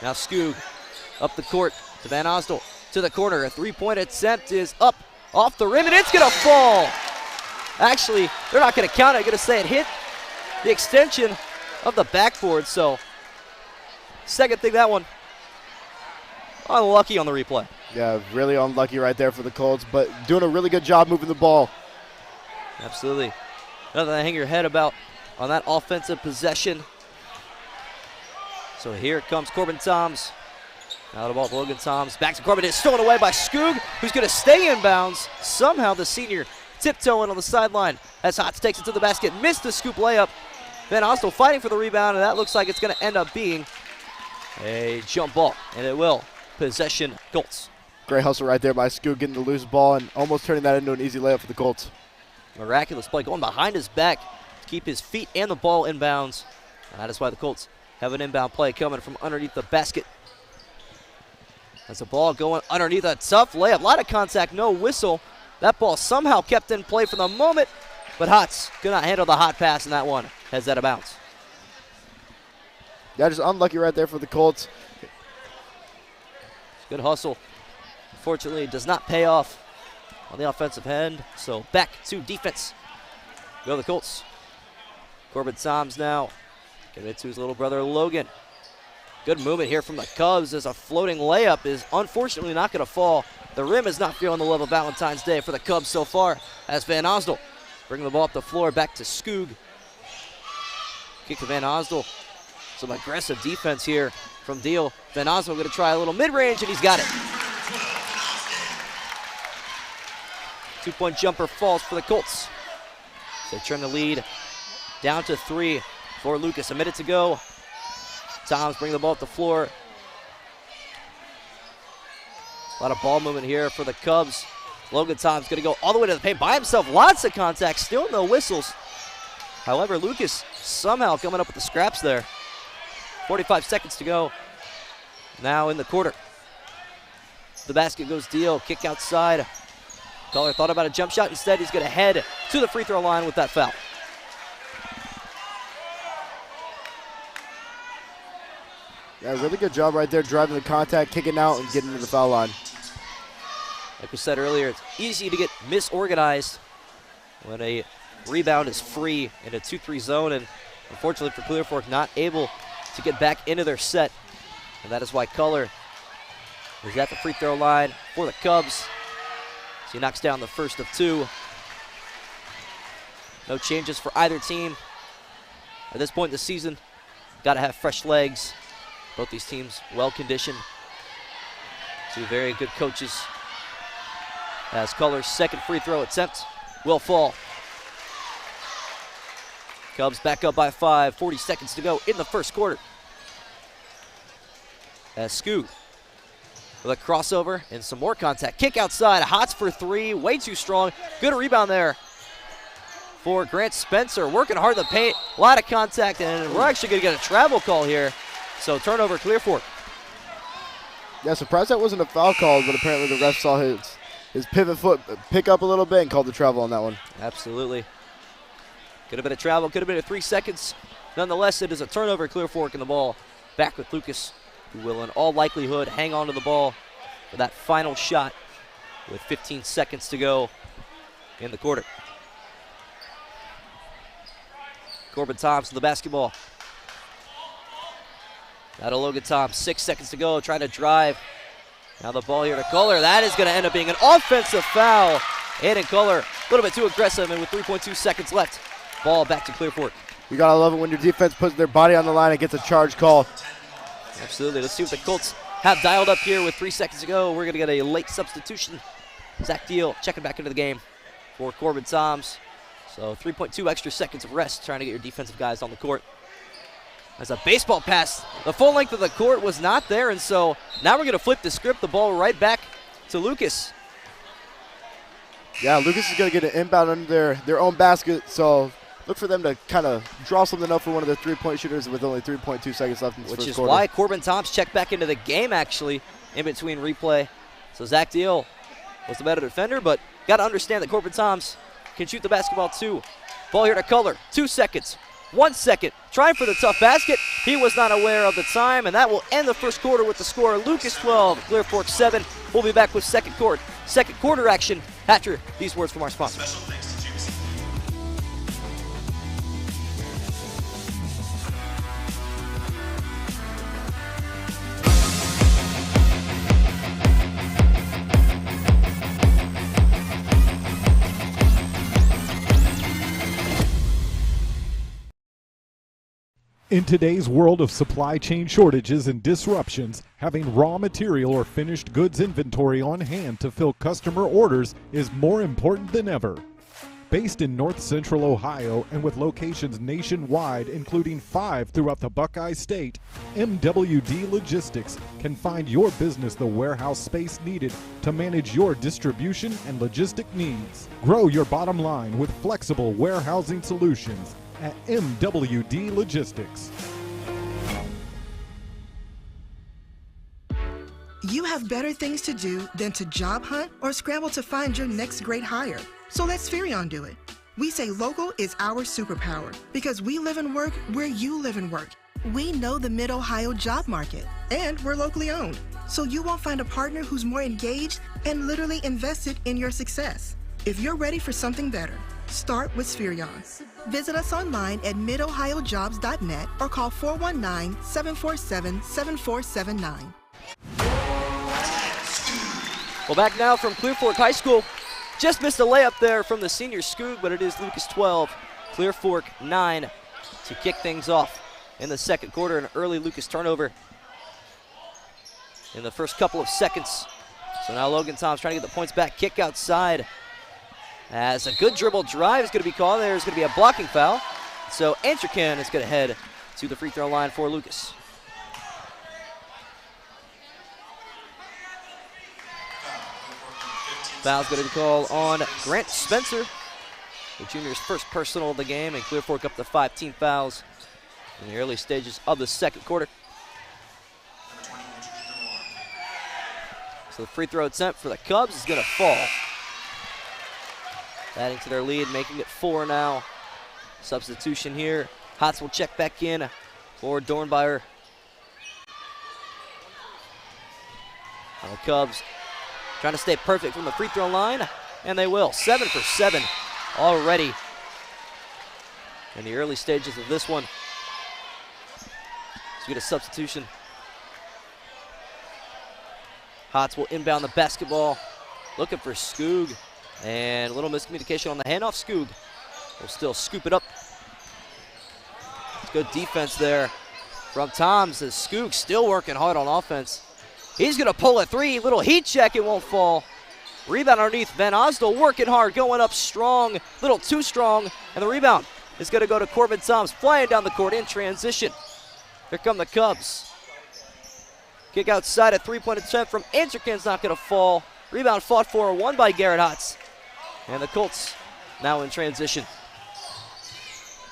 Now Skoog up the court to Van Osdol. To the corner. A three-point attempt is up off the rim, and it's going to fall. Actually, they're not going to count it. They're going to say it hit the extension of the backboard. So, second thing, that one. Unlucky on the replay. Yeah, really unlucky right there for the Colts, but doing a really good job moving the ball. Absolutely. Nothing to hang your head about on that offensive possession. So here comes Corbin Toms. Now the ball to Logan Toms. Back to Corbin. It's stolen away by Skoog, who's going to stay in bounds. Somehow the senior tiptoeing on the sideline as Hotz takes it to the basket. Missed the scoop layup. Van Osdol fighting for the rebound, and that looks like it's going to end up being a jump ball, and it will. Possession Colts. Great hustle right there by Skoog, getting the loose ball and almost turning that into an easy layup for the Colts. Miraculous play going behind his back to keep his feet and the ball in bounds. And that is why the Colts have an inbound play coming from underneath the basket. As the ball going underneath a tough layup. A lot of contact, no whistle. That ball somehow kept in play for the moment, but Hotz could not handle the hot pass in that one. Heads out of bounds. Yeah, just unlucky right there for the Colts. Good hustle. Unfortunately, it does not pay off on the offensive end. So back to defense. Go the Colts. Corbin Toms now. Giving it to his little brother Logan. Good movement here from the Cubs as a floating layup is unfortunately not going to fall. The rim is not feeling the love of Valentine's Day for the Cubs so far as Van Osdol bringing the ball up the floor back to Skoog. Kick to Van Osdol. Some aggressive defense here from Deal. Van Osdol going to try a little mid-range, and he's got it. 2-point jumper falls for the Colts. So they turn the lead down to 3 for Lucas. A minute to go. Toms bring the ball up the floor. A lot of ball movement here for the Cubs. Logan Toms going to go all the way to the paint by himself. Lots of contact, still no whistles. However, Lucas somehow coming up with the scraps there. 45 seconds to go now in the quarter. The basket goes deal, kick outside. Collar thought about a jump shot. Instead, he's going to head to the free throw line with that foul. Yeah, really good job right there, driving the contact, kicking out, and getting to the foul line. Like we said earlier, it's easy to get misorganized when a rebound is free in a 2-3 zone, and unfortunately for Clear Fork, not able to get back into their set. And that is why Color is at the free throw line for the Cubs. So he knocks down the first of two. No changes for either team. At this point in the season, got to have fresh legs. Both these teams well conditioned. Two very good coaches. As Color's second free throw attempt will fall. Cubs back up by 5, 40 seconds to go in the first quarter. As Skoog with a crossover and some more contact. Kick outside, Hots for three, way too strong. Good rebound there for Grant Spencer. Working hard in the paint, a lot of contact, and we're actually going to get a travel call here. So turnover, Clear Fork. Yeah, surprised that wasn't a foul call, but apparently the ref saw his pivot foot pick up a little bit and called the travel on that one. Absolutely. Could have been a travel, could have been a 3 seconds. Nonetheless, it is a turnover, Clear Fork in the ball. Back with Lucas, who will in all likelihood hang on to the ball for that final shot with 15 seconds to go in the quarter. Corbin Toms to the basketball. Now to Logan Toms, 6 seconds to go, trying to drive. Now the ball here to Culler. That is going to end up being an offensive foul. Aiden Culler, a little bit too aggressive, and with 3.2 seconds left, ball back to Clear Fork. You got to love it when your defense puts their body on the line and gets a charge call. Absolutely. Let's see what the Colts have dialed up here with 3 seconds to go. We're going to get a late substitution. Zach Deal checking back into the game for Corbin Toms. So 3.2 extra seconds of rest, trying to get your defensive guys on the court. As a baseball pass, the full length of the court was not there, and so now we're going to flip the script, the ball right back to Lucas. Yeah, Lucas is going to get an inbound under their own basket, so look for them to kind of draw something up for one of their three-point shooters with only 3.2 seconds left in this first quarter. Which is why Corbin Toms checked back into the game, actually, in between replay. So Zach Deal was the better defender, but got to understand that Corbin Toms can shoot the basketball too. Ball here to Culler, 2 seconds. 1 second, trying for the tough basket. He was not aware of the time, and that will end the first quarter with the score. Lucas 12, Clear Fork 7. We'll be back with second quarter action after these words from our sponsor. In today's world of supply chain shortages and disruptions, having raw material or finished goods inventory on hand to fill customer orders is more important than ever. Based in North Central Ohio and with locations nationwide, including 5 throughout the Buckeye State, MWD Logistics can find your business the warehouse space needed to manage your distribution and logistic needs. Grow your bottom line with flexible warehousing solutions at MWD Logistics. You have better things to do than to job hunt or scramble to find your next great hire. So let Spherion do it. We say local is our superpower because we live and work where you live and work. We know the Mid Ohio job market, and we're locally owned. So you won't find a partner who's more engaged and literally invested in your success. If you're ready for something better, start with Spherion. Visit us online at midohiojobs.net or call 419-747-7479. Well, back now from Clear Fork High School. Just missed a layup there from the senior Skoog, but it is Lucas 12, Clear Fork 9 to kick things off in the second quarter. An early Lucas turnover in the first couple of seconds. So now Logan Toms trying to get the points back. Kick outside. As a good dribble drive is going to be called. There's going to be a blocking foul. So Antrican is going to head to the free throw line for Lucas. Foul's going to be called on Grant Spencer. The junior's first personal of the game, and Clear Fork up to 5 team fouls in the early stages of the second quarter. So the free throw attempt for the Cubs is going to fall. Adding to their lead, making it 4 now. Substitution here. Hotz will check back in for Dornbauer. And the Cubs trying to stay perfect from the free throw line, and they will. 7 for 7 already in the early stages of this one. So we get a substitution. Hotz will inbound the basketball, looking for Skoog, and a little miscommunication on the handoff. Skoog will still scoop it up. Good defense there from Toms, as Skoog still working hard on offense. He's going to pull a 3, little heat check, it won't fall. Rebound underneath, Van Osdol working hard, going up strong, little too strong, and the rebound is going to go to Corbin Toms, flying down the court in transition. Here come the Cubs. Kick outside, a three-point attempt from Ancherkin's not going to fall. Rebound fought for, won by Garrett Hotz. And the Colts now in transition.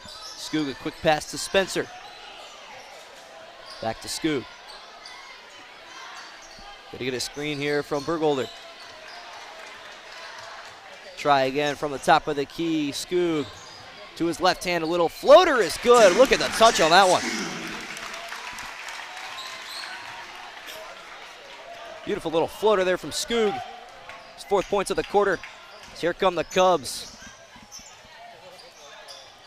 Skoog, a quick pass to Spencer. Back to Skoog. Going to get a screen here from Burgholder. Try again from the top of the key. Skoog to his left hand, a little floater is good. Look at the touch on that one. Beautiful little floater there from Skoog. His 4th points of the quarter. So here come the Cubs.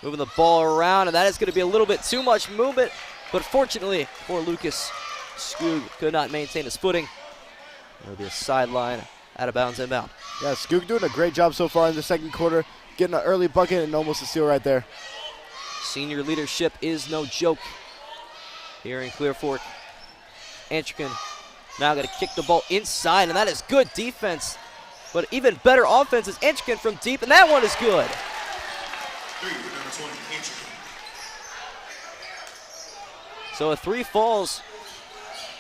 Moving the ball around, and that is going to be a little bit too much movement. But fortunately for Lucas, Skoog could not maintain his footing. There'll be a sideline, out of bounds, inbound. Yeah, Skoog doing a great job so far in the second quarter, getting an early bucket and almost a steal right there. Senior leadership is no joke here in Clear Fork. Ancherkin now going to kick the ball inside, and that is good defense. But even better offense is Ancherkin from deep, and that one is good. So a 3 falls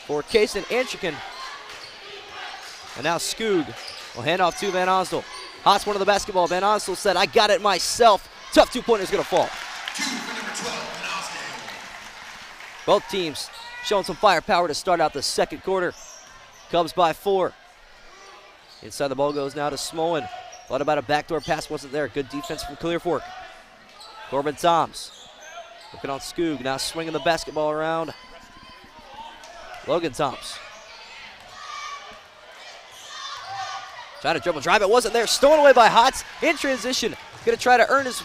for Kason Ancherkin. And now Skoog will hand off to Van Osdol. Hotz one of the basketball. Van Osdol said, I got it myself. Tough 2-pointer is going to fall. Both teams showing some firepower to start out the second quarter. Cubs by 4. Inside the ball goes now to Smolin. Thought about a backdoor pass, wasn't there. Good defense from Clear Fork. Corbin Toms looking on Skoog, now swinging the basketball around. Logan Toms. Trying to dribble drive, it wasn't there. Stolen away by Hotz in transition. Going to try to earn his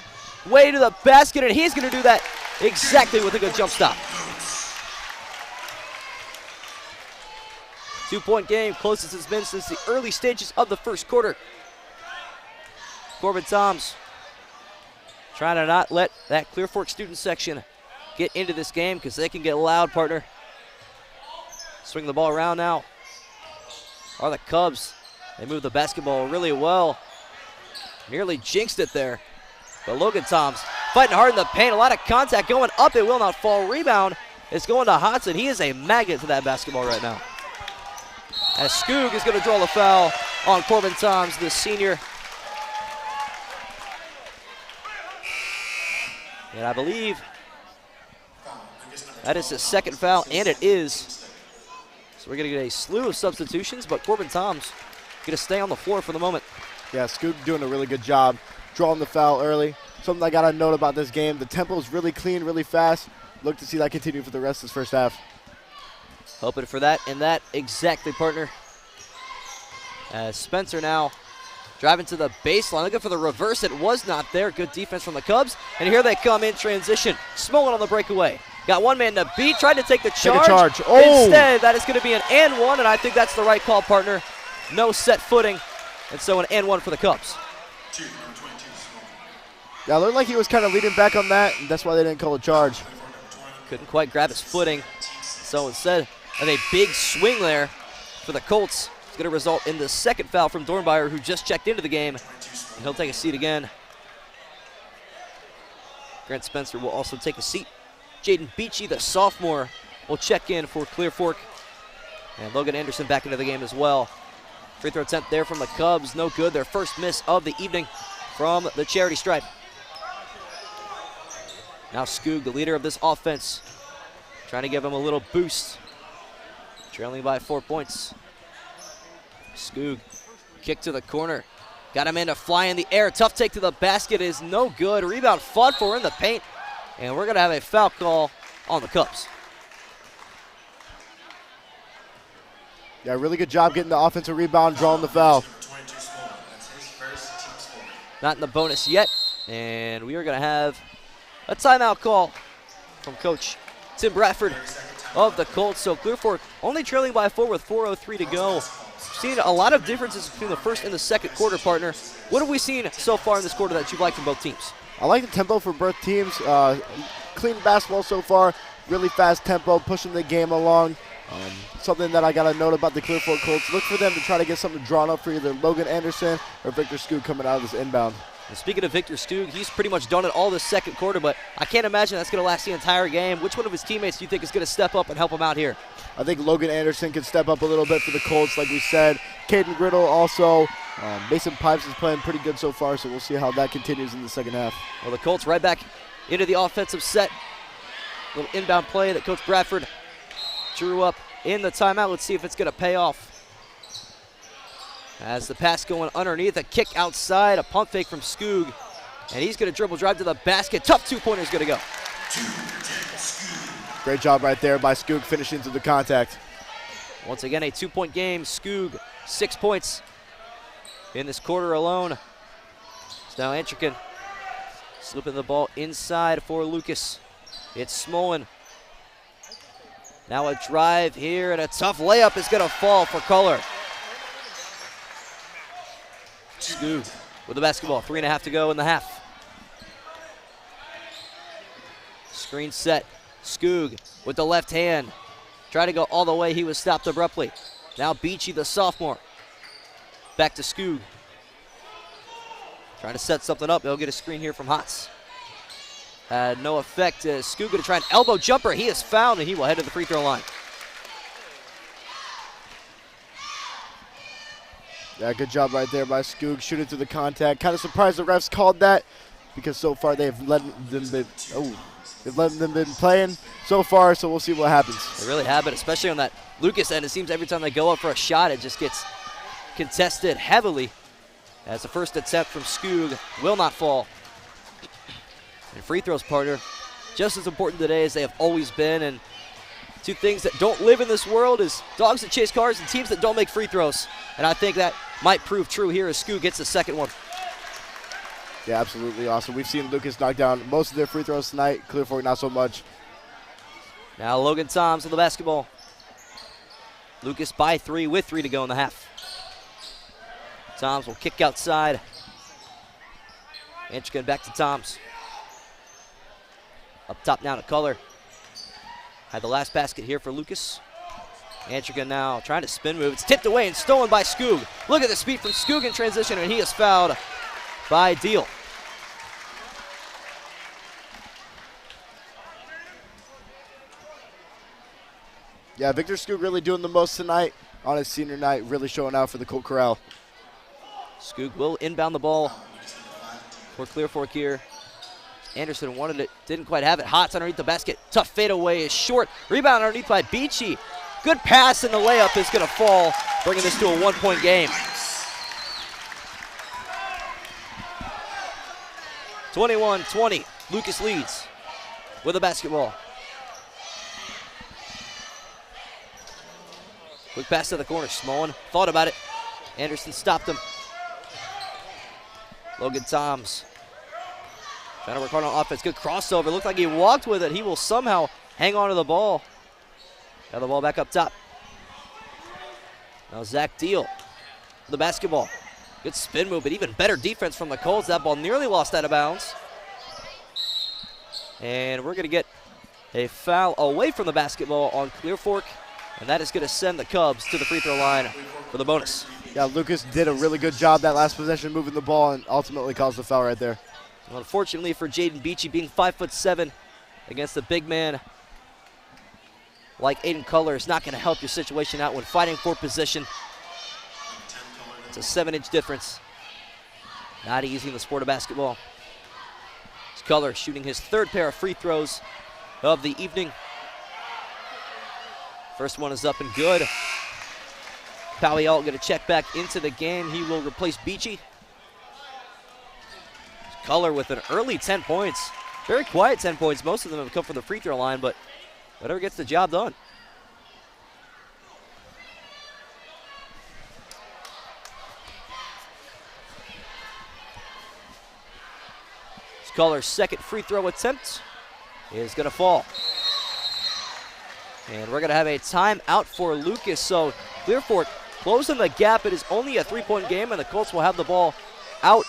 way to the basket, and he's going to do that exactly with a good jump stop. 2-point game, closest it's been since the early stages of the first quarter. Corbin Toms trying to not let that Clear Fork student section get into this game because they can get loud, partner. Swing the ball around now. Are the Cubs. They move the basketball really well. Nearly jinxed it there. But Logan Toms fighting hard in the paint. A lot of contact going up. It will not fall. Rebound is going to Hotz, and he is a magnet to that basketball right now. As Skoog is going to draw the foul on Corbin Toms, the senior. And I believe that is his second foul, and it is. So we're going to get a slew of substitutions, but Corbin Toms going to stay on the floor for the moment. Yeah, Skoog doing a really good job drawing the foul early. Something I got to note about this game, the tempo is really clean, really fast. Look to see that continue for the rest of this first half. Hoping for that, and that exactly, partner. As Spencer now driving to the baseline, looking for the reverse. It was not there. Good defense from the Cubs. And here they come in transition. Smolin on the breakaway. Got one man to beat, tried to take the charge. Oh. Instead, that is going to be an and one, and I think that's the right call, partner. No set footing, and so an and one for the Cubs. Yeah, it looked like he was kind of leading back on that, and that's why they didn't call a charge. Couldn't quite grab his footing. So instead of a big swing there for the Colts, it's going to result in the second foul from Dornbauer, who just checked into the game, and he'll take a seat again. Grant Spencer will also take a seat. Jaden Beachy, the sophomore, will check in for Clear Fork. And Logan Anderson back into the game as well. Free throw attempt there from the Cubs, no good. Their first miss of the evening from the charity stripe. Now Skoog, the leader of this offense, trying to give him a little boost. Trailing by 4 points. Skoog, kick to the corner. Got him in to fly in the air. Tough take to the basket is no good. Rebound fought for in the paint. And we're going to have a foul call on the Cubs. Yeah, really good job getting the offensive rebound, drawing the foul. Not in the bonus yet. And we are going to have a timeout call from Coach Tim Bradford of the Colts. So Clear Fork only trailing by 4 with 4:03 to go. Seen a lot of differences between the first and the second quarter, partner. What have we seen so far in this quarter that you've liked from both teams? I like the tempo for both teams. Clean basketball so far. Really fast tempo, pushing the game along. Something that I got to note about the Clear Fork Colts, look for them to try to get something drawn up for either Logan Anderson or Victor Skoog coming out of this inbound. And speaking of Victor Skoog, he's pretty much done it all this second quarter, but I can't imagine that's going to last the entire game. Which one of his teammates do you think is going to step up and help him out here? I think Logan Anderson can step up a little bit for the Colts, like we said. Caden Griddle also. Mason Pipes is playing pretty good so far, so we'll see how that continues in the second half. Well, the Colts right back into the offensive set. Little inbound play that Coach Bradford drew up in the timeout. Let's see if it's going to pay off. As the pass going underneath, a kick outside, a pump fake from Skoog. And he's going to dribble drive to the basket. Tough two-pointer is going to go. Great job right there by Skoog finishing to the contact. Once again, a 2-point game. Skoog, 6 points in this quarter alone. It's now Antrican slipping the ball inside for Lucas. It's Smolin. Now a drive here, and a tough layup is going to fall for Color. Skoog with the basketball, 3.5 to go in the half. Screen set. Skoog with the left hand. Tried to go all the way. He was stopped abruptly. Now Beachy, the sophomore. Back to Skoog. Trying to set something up. They'll get a screen here from Hotz. Had no effect. Skoog going to try an elbow jumper. He is fouled, and he will head to the free throw line. Yeah, good job right there by Skoog, shooting through the contact. Kind of surprised the refs called that because so far they've let them been playing so far, so we'll see what happens. They really have it, especially on that Lucas end. It seems every time they go up for a shot, it just gets contested heavily as the first attempt from Skoog will not fall. And free throws, partner, just as important today as they have always been. And two things that don't live in this world is dogs that chase cars and teams that don't make free throws. And I think that might prove true here as Skoog gets the second one. Yeah, absolutely awesome. We've seen Lucas knock down most of their free throws tonight. Clear Fork not so much. Now Logan Toms with the basketball. Lucas by 3 with 3 to go in the half. Toms will kick outside. Antrican back to Toms. Up top now to Color. Had the last basket here for Lucas. Antrican now trying to spin move. It's tipped away and stolen by Skoog. Look at the speed from Skoog in transition, and he is fouled by Deal. Yeah, Victor Skoog really doing the most tonight on his senior night, really showing out for the Colt Corral. Skoog will inbound the ball for Clear Fork here. Anderson wanted it, didn't quite have it. Hotz underneath the basket. Tough fadeaway is short. Rebound underneath by Beachy. Good pass, and the layup is going to fall, bringing this to a 1-point game. 21-20. Lucas leads with the basketball. Quick pass to the corner. Smolin thought about it. Anderson stopped him. Logan Toms trying to work hard on offense. Good crossover. Looked like he walked with it. He will somehow hang on to the ball. Got the ball back up top. Now Zach Deal, the basketball. Good spin move, but even better defense from the Colts. That ball nearly lost out of bounds. And we're going to get a foul away from the basketball on Clear Fork, and that is going to send the Cubs to the free throw line for the bonus. Yeah, Lucas did a really good job that last possession moving the ball and ultimately caused the foul right there. Well, unfortunately for Jaden Beachy, being 5'7" against a big man like Aiden Color is not going to help your situation out when fighting for position. It's a 7-inch difference. Not easy in the sport of basketball. Color shooting his third pair of free throws of the evening. First one is up and good. Palial going to check back into the game. He will replace Beachy. Color with an early 10 points. Very quiet 10 points. Most of them have come from the free throw line, but whatever gets the job done. Color's second free throw attempt is going to fall. And we're going to have a timeout for Lucas. So Clear Fork closing the gap. It is only a 3-point game, and the Colts will have the ball out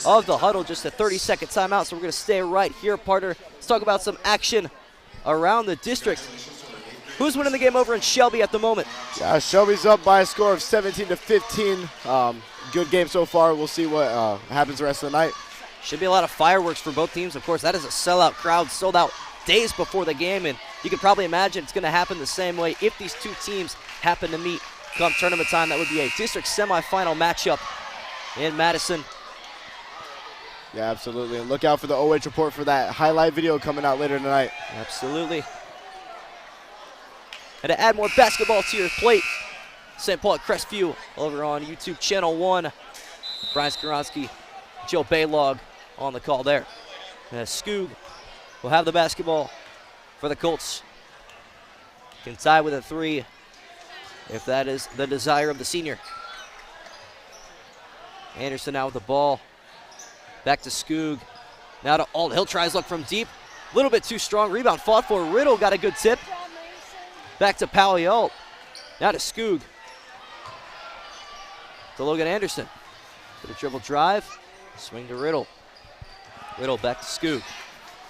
of the huddle. Just a 30-second timeout, so we're going to stay right here, partner. Let's talk about some action around the district. Who's winning the game over in Shelby at the moment? Yeah, Shelby's up by a score of 17-15. Good game so far. We'll see what happens the rest of the night. Should be a lot of fireworks for both teams. Of course, that is a sellout crowd, sold out days before the game, and you can probably imagine it's going to happen the same way if these two teams happen to meet come tournament time. That would be a district semifinal matchup in Madison. Yeah, absolutely. And look out for the OH report for that highlight video coming out later tonight. Absolutely. And to add more basketball to your plate, St. Paul at Crestview over on YouTube Channel 1. Brian Skoronsky, Joe Baylog on the call there. And Skoog will have the basketball for the Colts. Can tie with a 3 if that is the desire of the senior. Anderson now with the ball. Back to Skoog. Now to Alt. He'll try his luck from deep. A little bit too strong. Rebound fought for. Riddle got a good tip. Back to Palial. Now to Skoog. To Logan Anderson. For the dribble drive. Swing to Riddle. Riddle back to Skoog.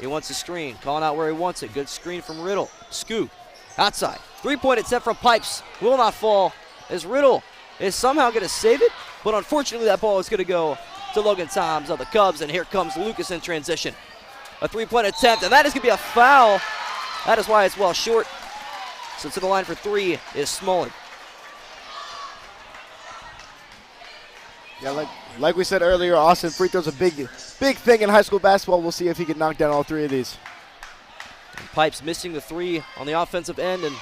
He wants a screen. Calling out where he wants it. Good screen from Riddle. Skoog outside. 3-point attempt from Pipes. Will not fall as Riddle is somehow going to save it. But unfortunately that ball is going to go to Logan Toms of the Cubs. And here comes Lucas in transition. A 3-point attempt. And that is going to be a foul. That is why it's well short. So to the line for 3 is Smolin. Yeah, like we said earlier, Austin, free throws a big thing in high school basketball. We'll see if he can knock down all 3 of these. And Pipes missing the 3 on the offensive end and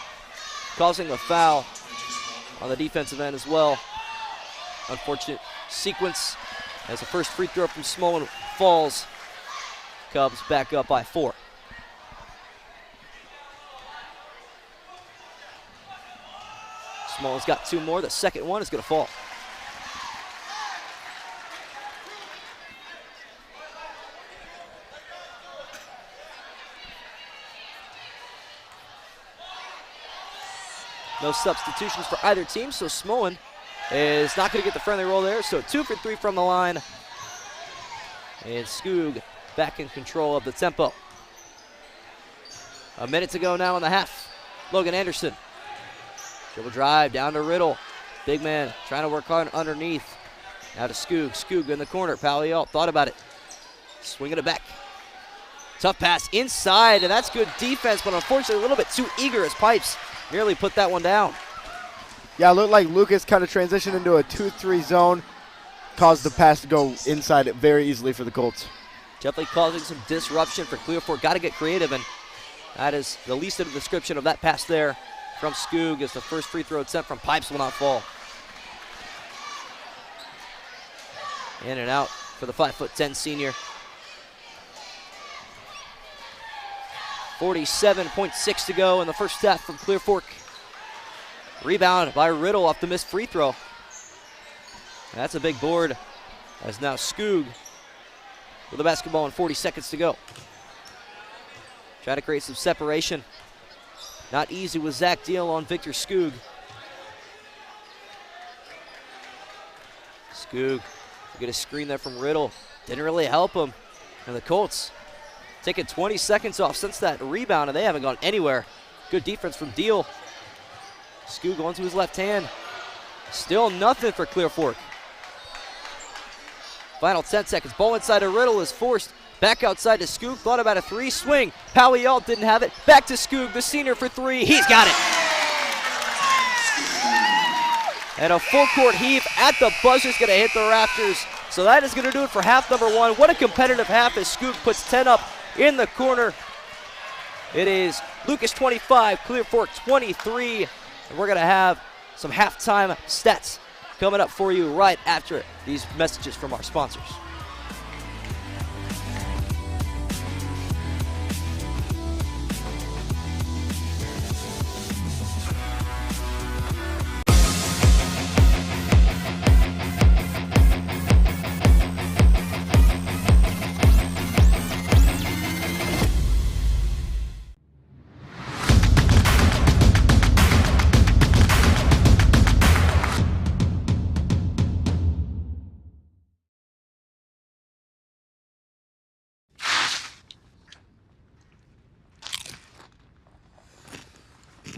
causing a foul on the defensive end as well. Unfortunate sequence as the first free throw from Smolin falls. Cubs back up by 4. Smolin's got 2 more. The second one is going to fall. No substitutions for either team, so Smolin is not going to get the friendly roll there. So 2 for 3 from the line. And Skoog back in control of the tempo. A minute to go now in the half. Logan Anderson. Dribble drive down to Riddle. Big man trying to work hard underneath. Now to Skoog. Skoog in the corner. Palial thought about it. Swinging it back. Tough pass inside, and that's good defense, but unfortunately a little bit too eager as Pipes nearly put that one down. Yeah, it looked like Lucas kind of transitioned into a 2-3 zone. Caused the pass to go inside it very easily for the Colts. Definitely causing some disruption for Clear Fork. Got to get creative, and that is the least of the description of that pass there from Skoog as the first free throw attempt from Pipes will not fall. In and out for the 5'10" senior. 47.6 to go in the first half from Clear Fork. Rebound by Riddle off the missed free throw. That's a big board as now Skoog with the basketball and 40 seconds to go. Trying to create some separation. Not easy with Zach Deal on Victor Skoog. Skoog get a screen there from Riddle. Didn't really help him. And the Colts taking 20 seconds off since that rebound, and they haven't gone anywhere. Good defense from Deal. Skoog going to his left hand. Still nothing for Clear Fork. Final 10 seconds. Ball inside of Riddle is forced. Back outside to Skoog. Thought about a 3. Swing. Palial didn't have it. Back to Skoog, the senior for 3. He's got it. And a full court heave at the buzzer is going to hit the rafters. So that is going to do it for half number one. What a competitive half as Skoog puts 10 up in the corner. It is Lucas 25, Clear Fork 23. And we're going to have some halftime stats coming up for you right after these messages from our sponsors.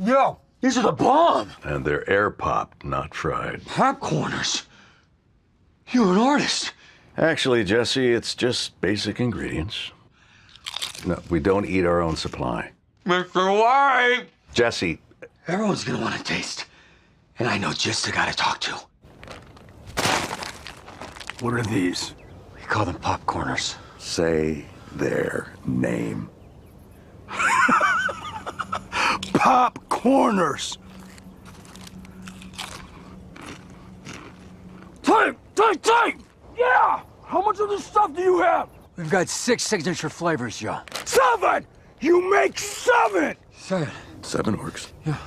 Yo, these are the bomb! And they're air popped, not fried. Popcorners? You're an artist. Actually, Jesse, it's just basic ingredients. No, we don't eat our own supply. Mr. White! Jesse. Everyone's gonna want to taste. And I know just the guy to talk to. What are these? We call them popcorners. Say their name. Popcorners! Take! Yeah! How much of this stuff do you have? We've got 6 signature flavors, Joe. 7! You make 7! 7. 7 works. Yeah.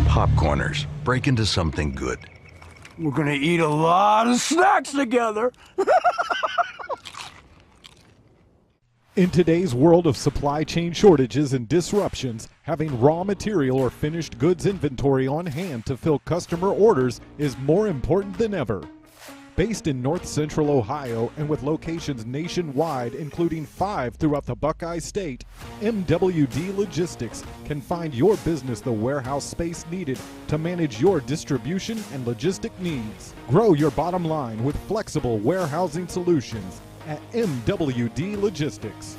Popcorners. Break into something good. We're gonna eat a lot of snacks together. In today's world of supply chain shortages and disruptions, having raw material or finished goods inventory on hand to fill customer orders is more important than ever. Based in North Central Ohio and with locations nationwide, including 5 throughout the Buckeye State, MWD Logistics can find your business the warehouse space needed to manage your distribution and logistic needs. Grow your bottom line with flexible warehousing solutions at MWD Logistics.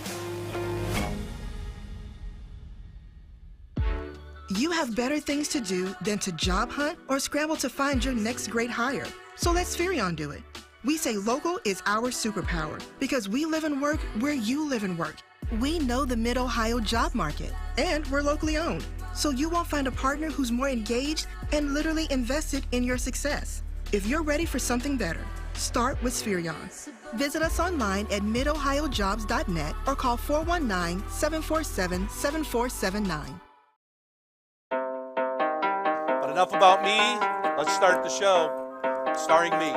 You have better things to do than to job hunt or scramble to find your next great hire. So let Spherion do it. We say local is our superpower because we live and work where you live and work. We know the Mid Ohio job market, and we're locally owned. So you won't find a partner who's more engaged and literally invested in your success. If you're ready for something better, start with Spherion. Visit us online at midohiojobs.net or call 419-747-7479. But enough about me. Let's start the show. Starring me.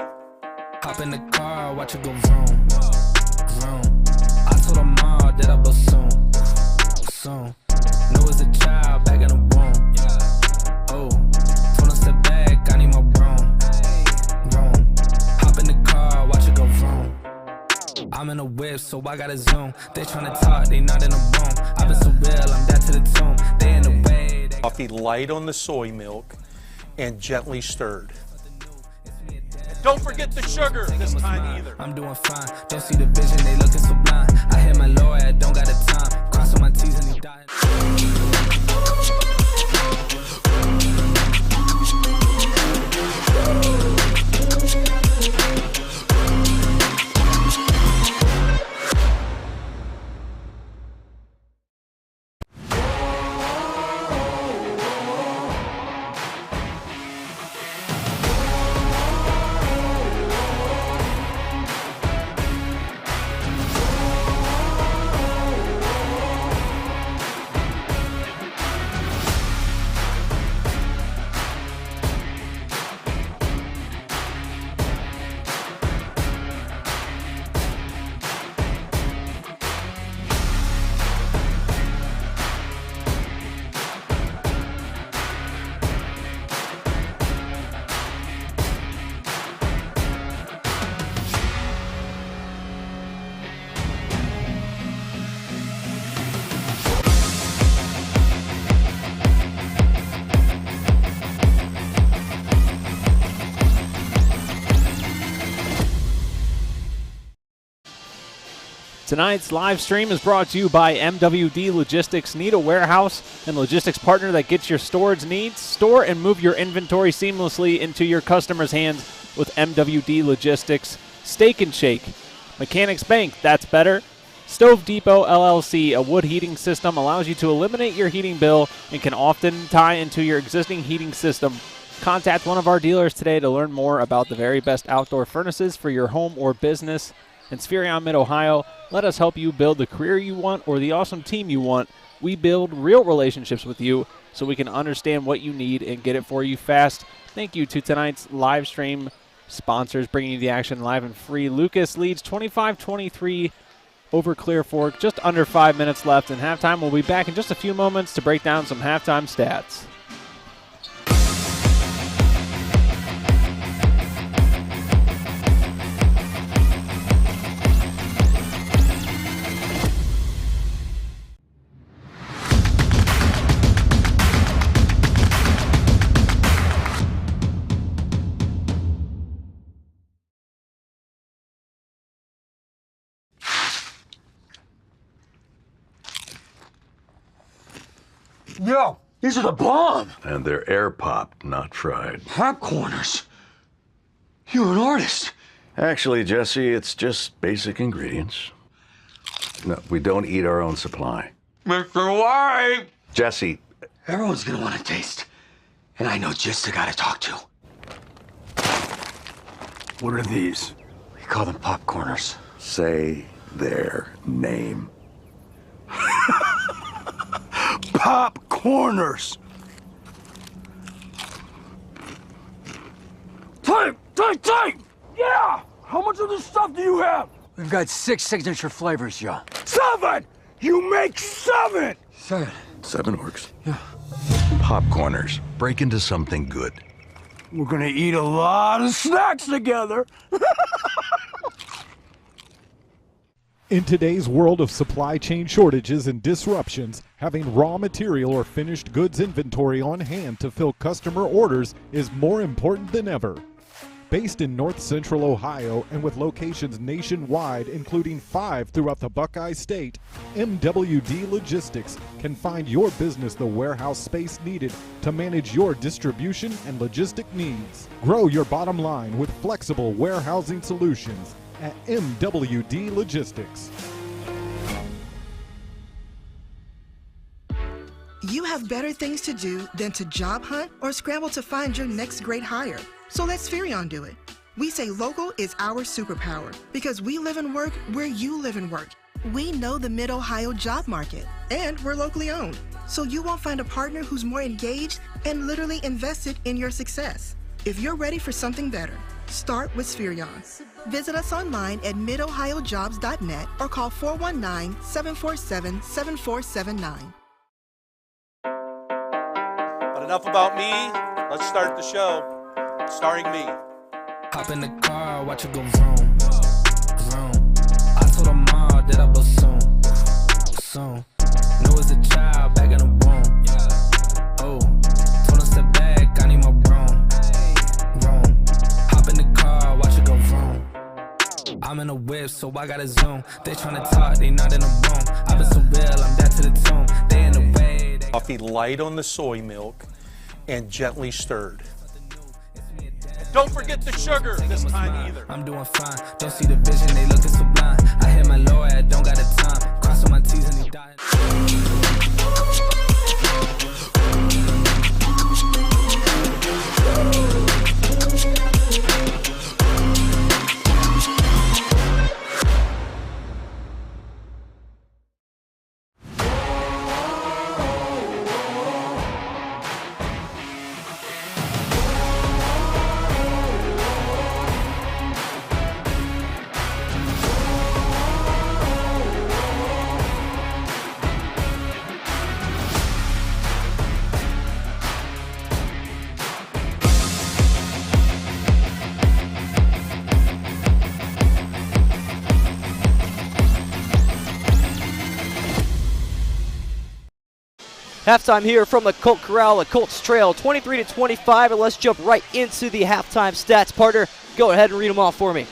Hop in the car, watch it go vroom, vroom. I told her mom that I will soon. Know as a child, back in the womb. Oh, told her step back, I need my room. Hop in the car, watch it go vroom. I'm in a whip, so I gotta zoom. They tryna talk, they not in the room. I've been so real, I'm dead to the tomb. They in the way. Coffee light on the soy milk and gently stirred. Don't forget the sugar this time either. I'm doing fine. Don't see the vision, they looking so blind. I hit my lawyer, don't got the time. Crossing my T's and he dying. Tonight's live stream is brought to you by MWD Logistics. Need a warehouse and logistics partner that gets your storage needs? Store and move your inventory seamlessly into your customers' hands with MWD Logistics. Steak and Shake. Mechanics Bank, that's better. Stove Depot LLC, a wood heating system, allows you to eliminate your heating bill and can often tie into your existing heating system. Contact one of our dealers today to learn more about the very best outdoor furnaces for your home or business. In Spherion Mid Ohio, let us help you build the career you want or the awesome team you want. We build real relationships with you so we can understand what you need and get it for you fast. Thank you to tonight's live stream sponsors bringing you the action live and free. Lucas leads 25-23 over Clear Fork. Just under 5 minutes left in halftime. We'll be back in just a few moments to break down some halftime stats. Yo, these are the bomb! And they're air popped, not fried. Popcorners. You're an artist. Actually, Jesse, it's just basic ingredients. No, we don't eat our own supply. Mr. White! Jesse. Everyone's gonna want to taste. And I know just the guy to talk to. What are these? We call them popcorners. Say their name. Popcorners! Take! Yeah! How much of this stuff do you have? We've got 6 signature flavors, yo. 7! You make 7! 7. 7 works. Yeah. Popcorners. Break into something good. We're gonna eat a lot of snacks together. In today's world of supply chain shortages and disruptions, having raw material or finished goods inventory on hand to fill customer orders is more important than ever. Based in North Central Ohio and with locations nationwide, including 5 throughout the Buckeye State, MWD Logistics can find your business the warehouse space needed to manage your distribution and logistic needs. Grow your bottom line with flexible warehousing solutions at MWD Logistics. You have better things to do than to job hunt or scramble to find your next great hire. So let Spherion do it. We say local is our superpower because we live and work where you live and work. We know the Mid-Ohio job market, and we're locally owned. So you won't find a partner who's more engaged and literally invested in your success. If you're ready for something better, start with Spherion. Visit us online at midohiojobs.net or call 419-747-7479. But enough about me. Let's start the show. Starring me. Hop in the car, watch it go vroom, vroom. I told her mom that I was soon. Know as a child, back in the womb. Oh, told her step back, I need my broom. Hop in the car, watch it go vroom. I'm in a whip, so I gotta zoom. They tryna talk, they not in the room. I've been so real, I'm dead to the tomb. They in the way. Coffee light on the soy milk and gently stirred. Don't forget the sugar this time either. I'm doing fine. Don't see the vision, they looking so blind. I hit my lawyer, I don't got the time. Crossing my T's and he dying. Halftime here from the Colt Corral. The Colts trail 23-25, and let's jump right into the halftime stats. Partner, go ahead and read them off for me.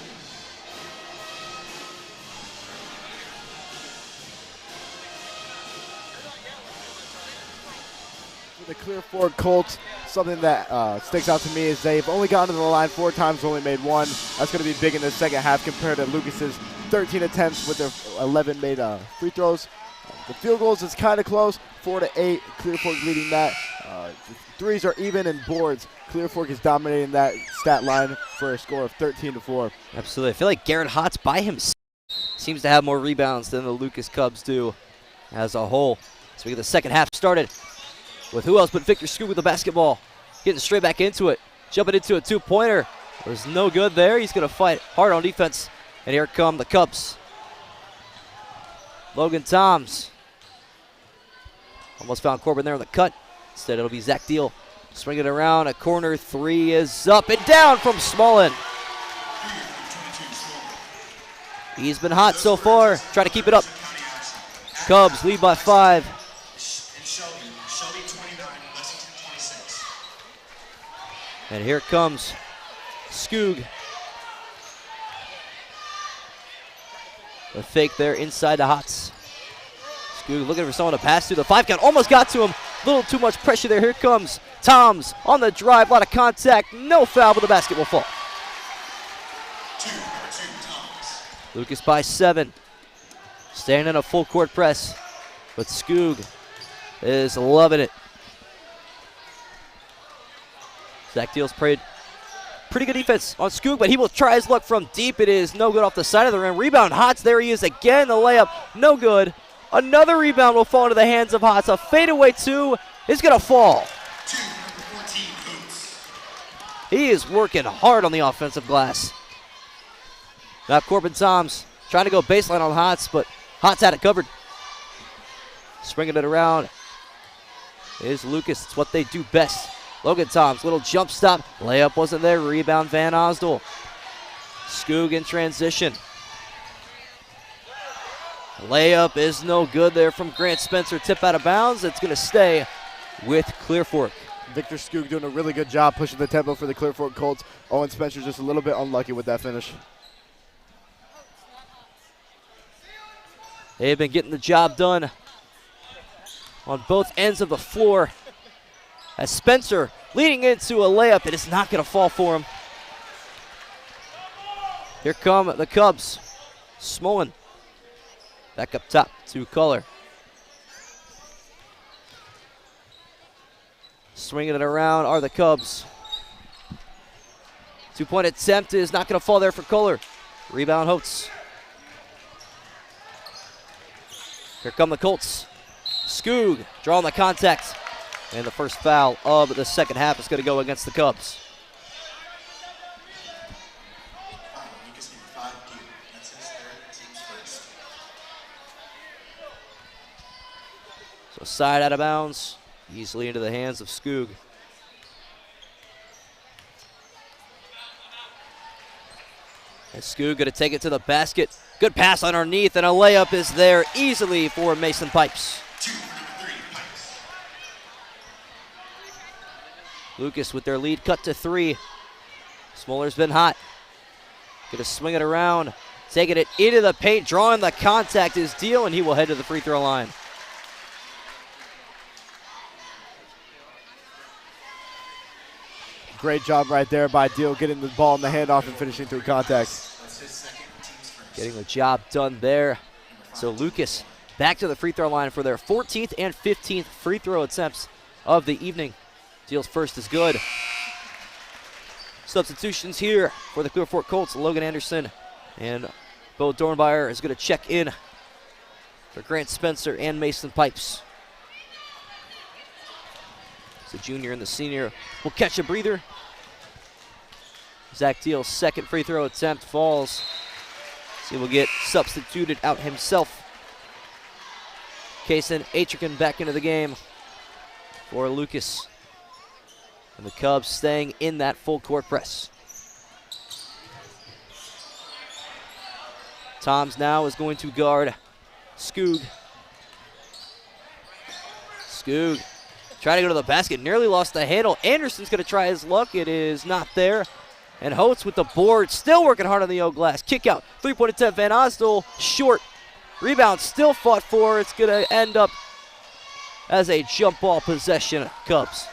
For the Clear Fork Colts, something that sticks out to me is they've only gotten to the line 4 times, only made 1. That's going to be big in the second half compared to Lucas's 13 attempts with their 11 made free throws. The field goals is kind of close, 4-8. Clear Fork leading that. The threes are even, and boards. Clear Fork is dominating that stat line for a score of 13-4. Absolutely. I feel like Garrett Hotz by himself seems to have more rebounds than the Lucas Cubs do as a whole. So we get the second half started with who else but Victor Skoog with the basketball. Getting straight back into it. Jumping into a 2-pointer. There's no good there. He's going to fight hard on defense. And here come the Cubs. Logan Toms. Almost found Corbin there on the cut. Instead, it'll be Zach Deal. Swing it around. A corner 3 is up and down from Smullen. He's been hot so far. Try to keep it up. Cubs lead by 5. And here comes Skoog. A fake there inside the Hots. Skoog looking for someone to pass to. The 5 count almost got to him. A little too much pressure there. Here comes Toms on the drive. A lot of contact. No foul, but the basketball fall. Lucas by 7. Staying in a full court press. But Skoog is loving it. Zach Deal's played pretty good defense on Skoog, but he will try his luck from deep. It is no good off the side of the rim. Rebound, Hots. There he is again. The layup, no good. Another rebound will fall into the hands of Hots. A fadeaway 2 is going to fall. He is working hard on the offensive glass. Now Corbin Toms trying to go baseline on Hots, but Hots had it covered. Springing it around is Lucas. It's what they do best. Logan Toms, little jump stop. Layup wasn't there. Rebound, Van Osdol. Skoog in transition. Layup is no good there from Grant Spencer. Tip out of bounds. It's going to stay with Clear Fork. Victor Skoog doing a really good job pushing the tempo for the Clear Fork Colts. Owen Spencer just a little bit unlucky with that finish. They've been getting the job done on both ends of the floor. As Spencer leading into a layup, it is not going to fall for him. Here come the Cubs. Smullen back up top to Color. Swinging it around are the Cubs. 2-point attempt is not going to fall there for Color. Rebound Holtz. Here come the Colts. Skoog drawing the contact. And the first foul of the second half is going to go against the Cubs. So side out of bounds, easily into the hands of Skoog. And Skoog going to take it to the basket. Good pass underneath, and a layup is there easily for Mason Pipes. Lucas with their lead cut to 3. Smoller's been hot. Gonna swing it around, taking it into the paint, drawing the contact is Deal, and he will head to the free throw line. Great job right there by Deal, getting the ball in the handoff and finishing through contact. Getting the job done there. So Lucas back to the free throw line for their 14th and 15th free throw attempts of the evening. Deal's first is good. Substitutions here for the Clear Fork Colts. Logan Anderson and Bo Dornbauer is going to check in for Grant Spencer and Mason Pipes. The junior and the senior will catch a breather. Zach Deal's second free throw attempt falls. So he will get substituted out himself. Kaysen Atrican back into the game for Lucas. And the Cubs staying in that full court press. Toms now is going to guard Skoog. Skoog trying to go to the basket, nearly lost the handle. Anderson's going to try his luck. It is not there. And Holtz with the board, still working hard on the O glass. Kick out, 3-point attempt, Van Osdol, short. Rebound still fought for. It's going to end up as a jump ball possession, Cubs.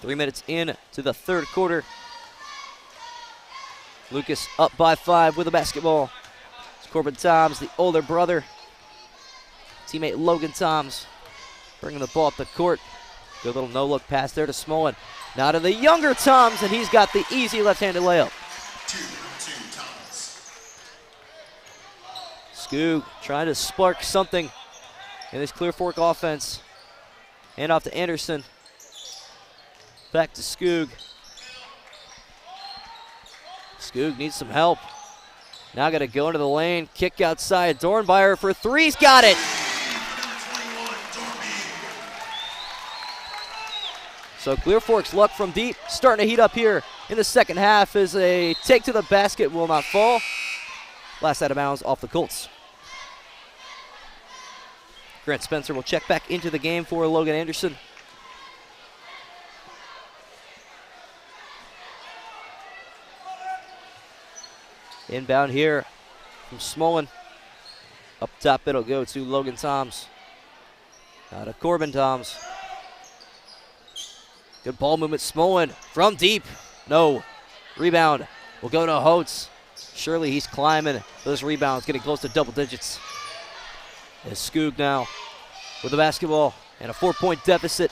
Three minutes in to the third quarter. Lucas up by 5 with the basketball. It's Corbin Toms, the older brother. Teammate Logan Toms bringing the ball up the court. Good little no-look pass there to Smolin. Now to the younger Toms, and he's got the easy left-handed layup. Skoog trying to spark something in this Clear Fork offense. Hand off to Anderson. Back to Skoog. Skoog needs some help. Now got to go into the lane. Kick outside. Dornbyer for 3. He's got it. So Clear Fork's luck from deep starting to heat up here in the second half as a take to the basket will not fall. Last out of bounds off the Colts. Grant Spencer will check back into the game for Logan Anderson. Inbound here from Smolin. Up top it'll go to Logan Toms. Out of Corbin Toms. Good ball movement, Smolin from deep. No. Rebound will go to Holtz. Surely he's climbing those rebounds, getting close to double digits. As Skoog now with the basketball and a 4-point deficit.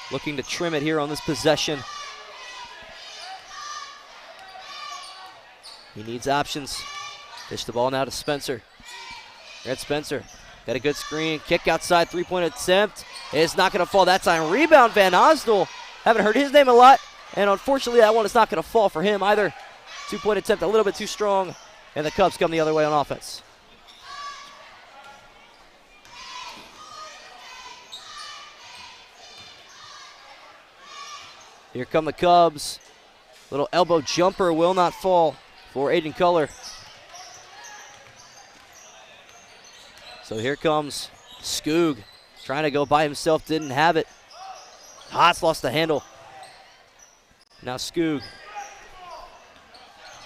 Looking to trim it here on this possession. He needs options. Dish the ball now to Spencer. Grant Spencer got a good screen. Kick outside, 3-point attempt. It's not going to fall that time. Rebound, Van Osdol. Haven't heard his name a lot. And unfortunately, that one is not going to fall for him either. 2-point attempt a little bit too strong. And the Cubs come the other way on offense. Here come the Cubs. Little elbow jumper will not fall for Aiden Culler. So here comes Skoog. Trying to go by himself, didn't have it. Haas lost the handle. Now Skoog.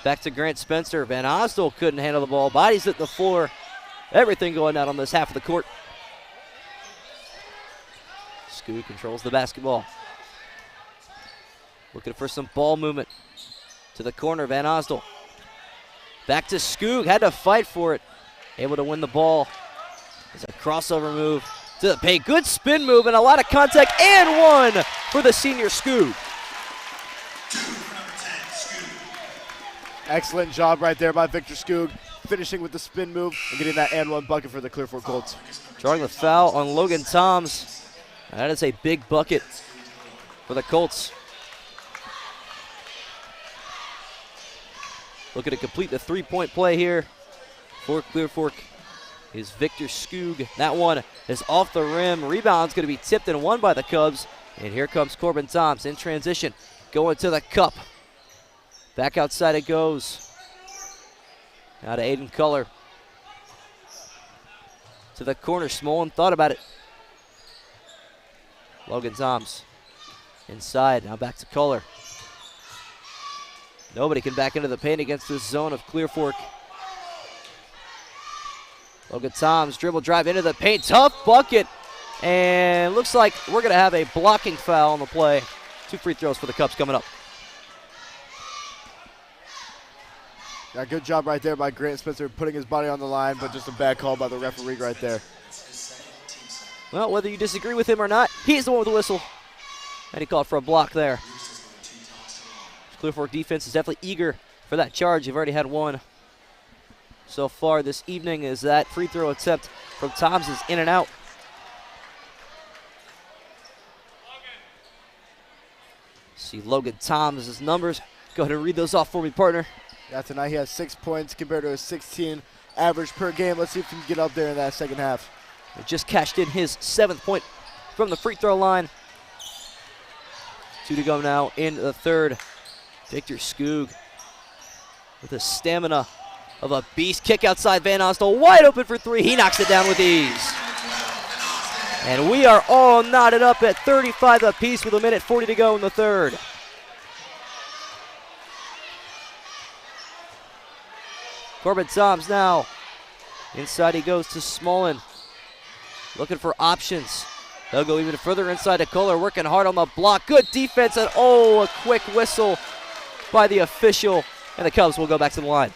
Back to Grant Spencer. Van Osdol couldn't handle the ball. Bodies at the floor. Everything going out on this half of the court. Skoog controls the basketball. Looking for some ball movement. To the corner, Van Osdol. Back to Skoog, had to fight for it. Able to win the ball. It's a crossover move to the paint. Good spin move and a lot of contact, and one for the senior Skoog. Excellent job right there by Victor Skoog, finishing with the spin move and getting that and one bucket for the Clear Fork Colts. Drawing the foul on Logan Toms. That is a big bucket for the Colts. Looking to complete the 3-point play here for Clear Fork is Victor Skoog. That one is off the rim. Rebound's going to be tipped and won by the Cubs. And here comes Corbin Toms in transition, going to the cup. Back outside it goes. Now to Aiden Culler. To the corner, Smolin thought about it. Logan Toms inside, now back to Culler. Nobody can back into the paint against this zone of Clear Fork. Logan Toms dribble drive into the paint. Tough bucket. And looks like we're going to have a blocking foul on the play. 2 free throws for the Cubs coming up. Yeah, good job right there by Grant Spencer putting his body on the line, but just a bad call by the referee right there. Well, whether you disagree with him or not, he's the one with the whistle. And he called for a block there. Clear Fork defense is definitely eager for that charge. You've already had one so far this evening as that free throw attempt from Toms is in and out. See Logan Toms' numbers. Go ahead and read those off for me, partner. Yeah, tonight he has 6 points compared to a 16 average per game. Let's see if he can get up there in that second half. He just cashed in his 7th point from the free throw line. 2 to go now in the third. Victor Skoog with the stamina of a beast. Kick outside, Van Osdol wide open for 3. He knocks it down with ease. And we are all knotted up at 35 apiece with 1:40 to go in the third. Corbin Toms now. Inside he goes to Smolin. Looking for options. They'll go even further inside to Kohler, working hard on the block. Good defense, and a quick whistle by the official. And the Cubs will go back to the line.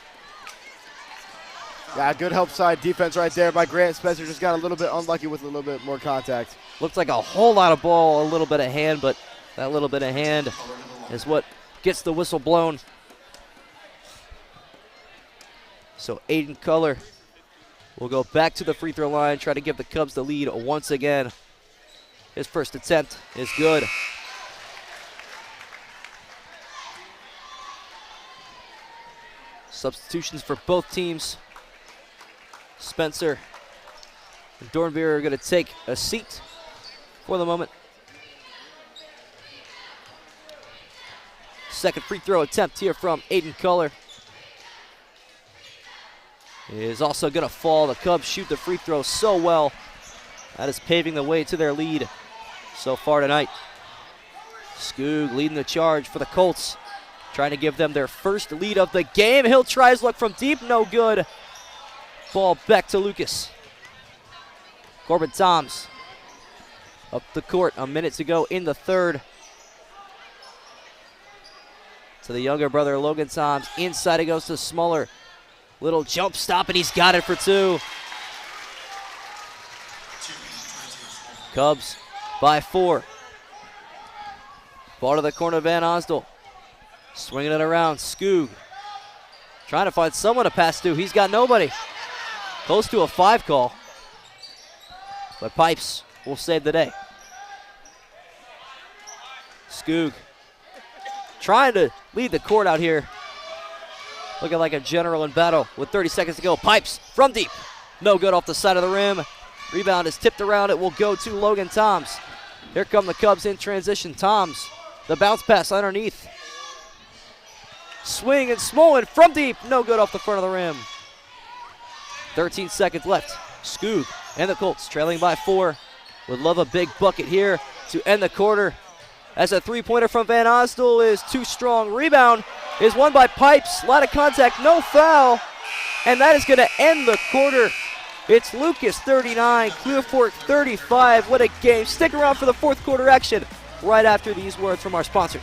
Yeah, good help side defense right there by Grant. Spencer just got a little bit unlucky with a little bit more contact. Looks like a whole lot of ball, a little bit of hand, but that little bit of hand is what gets the whistle blown. So Aiden Kohler will go back to the free throw line, try to give the Cubs the lead once again. His first attempt is good. Substitutions for both teams. Spencer and Dornbeer are going to take a seat for the moment. Second free throw attempt here from Aiden Kohler is also going to fall. The Cubs shoot the free throw so well. That is paving the way to their lead so far tonight. Skoog leading the charge for the Colts, trying to give them their first lead of the game. He'll try his luck from deep, no good. Ball back to Lucas. Corbin Toms up the court, a minute to go in the third. To the younger brother, Logan Toms. Inside it goes to Smuller. Little jump stop, and he's got it for two. Cubs by 4. Ball to the corner, Van Osdol. Swinging it around, Skoog. Trying to find someone to pass to. He's got nobody. Close to a 5 call. But Pipes will save the day. Skoog trying to lead the court out here. Looking like a general in battle with 30 seconds to go. Pipes from deep. No good off the side of the rim. Rebound is tipped around. It will go to Logan Toms. Here come the Cubs in transition. Toms, the bounce pass underneath. Swing and Smolin from deep. No good off the front of the rim. 13 seconds left. Skoog and the Colts trailing by 4. Would love a big bucket here to end the quarter. As a three-pointer from Van Osdol is too strong. Rebound is won by Pipes. A lot of contact, no foul. And that is going to end the quarter. It's Lucas 39, Clear Fork 35. What a game. Stick around for the fourth quarter action right after these words from our sponsors.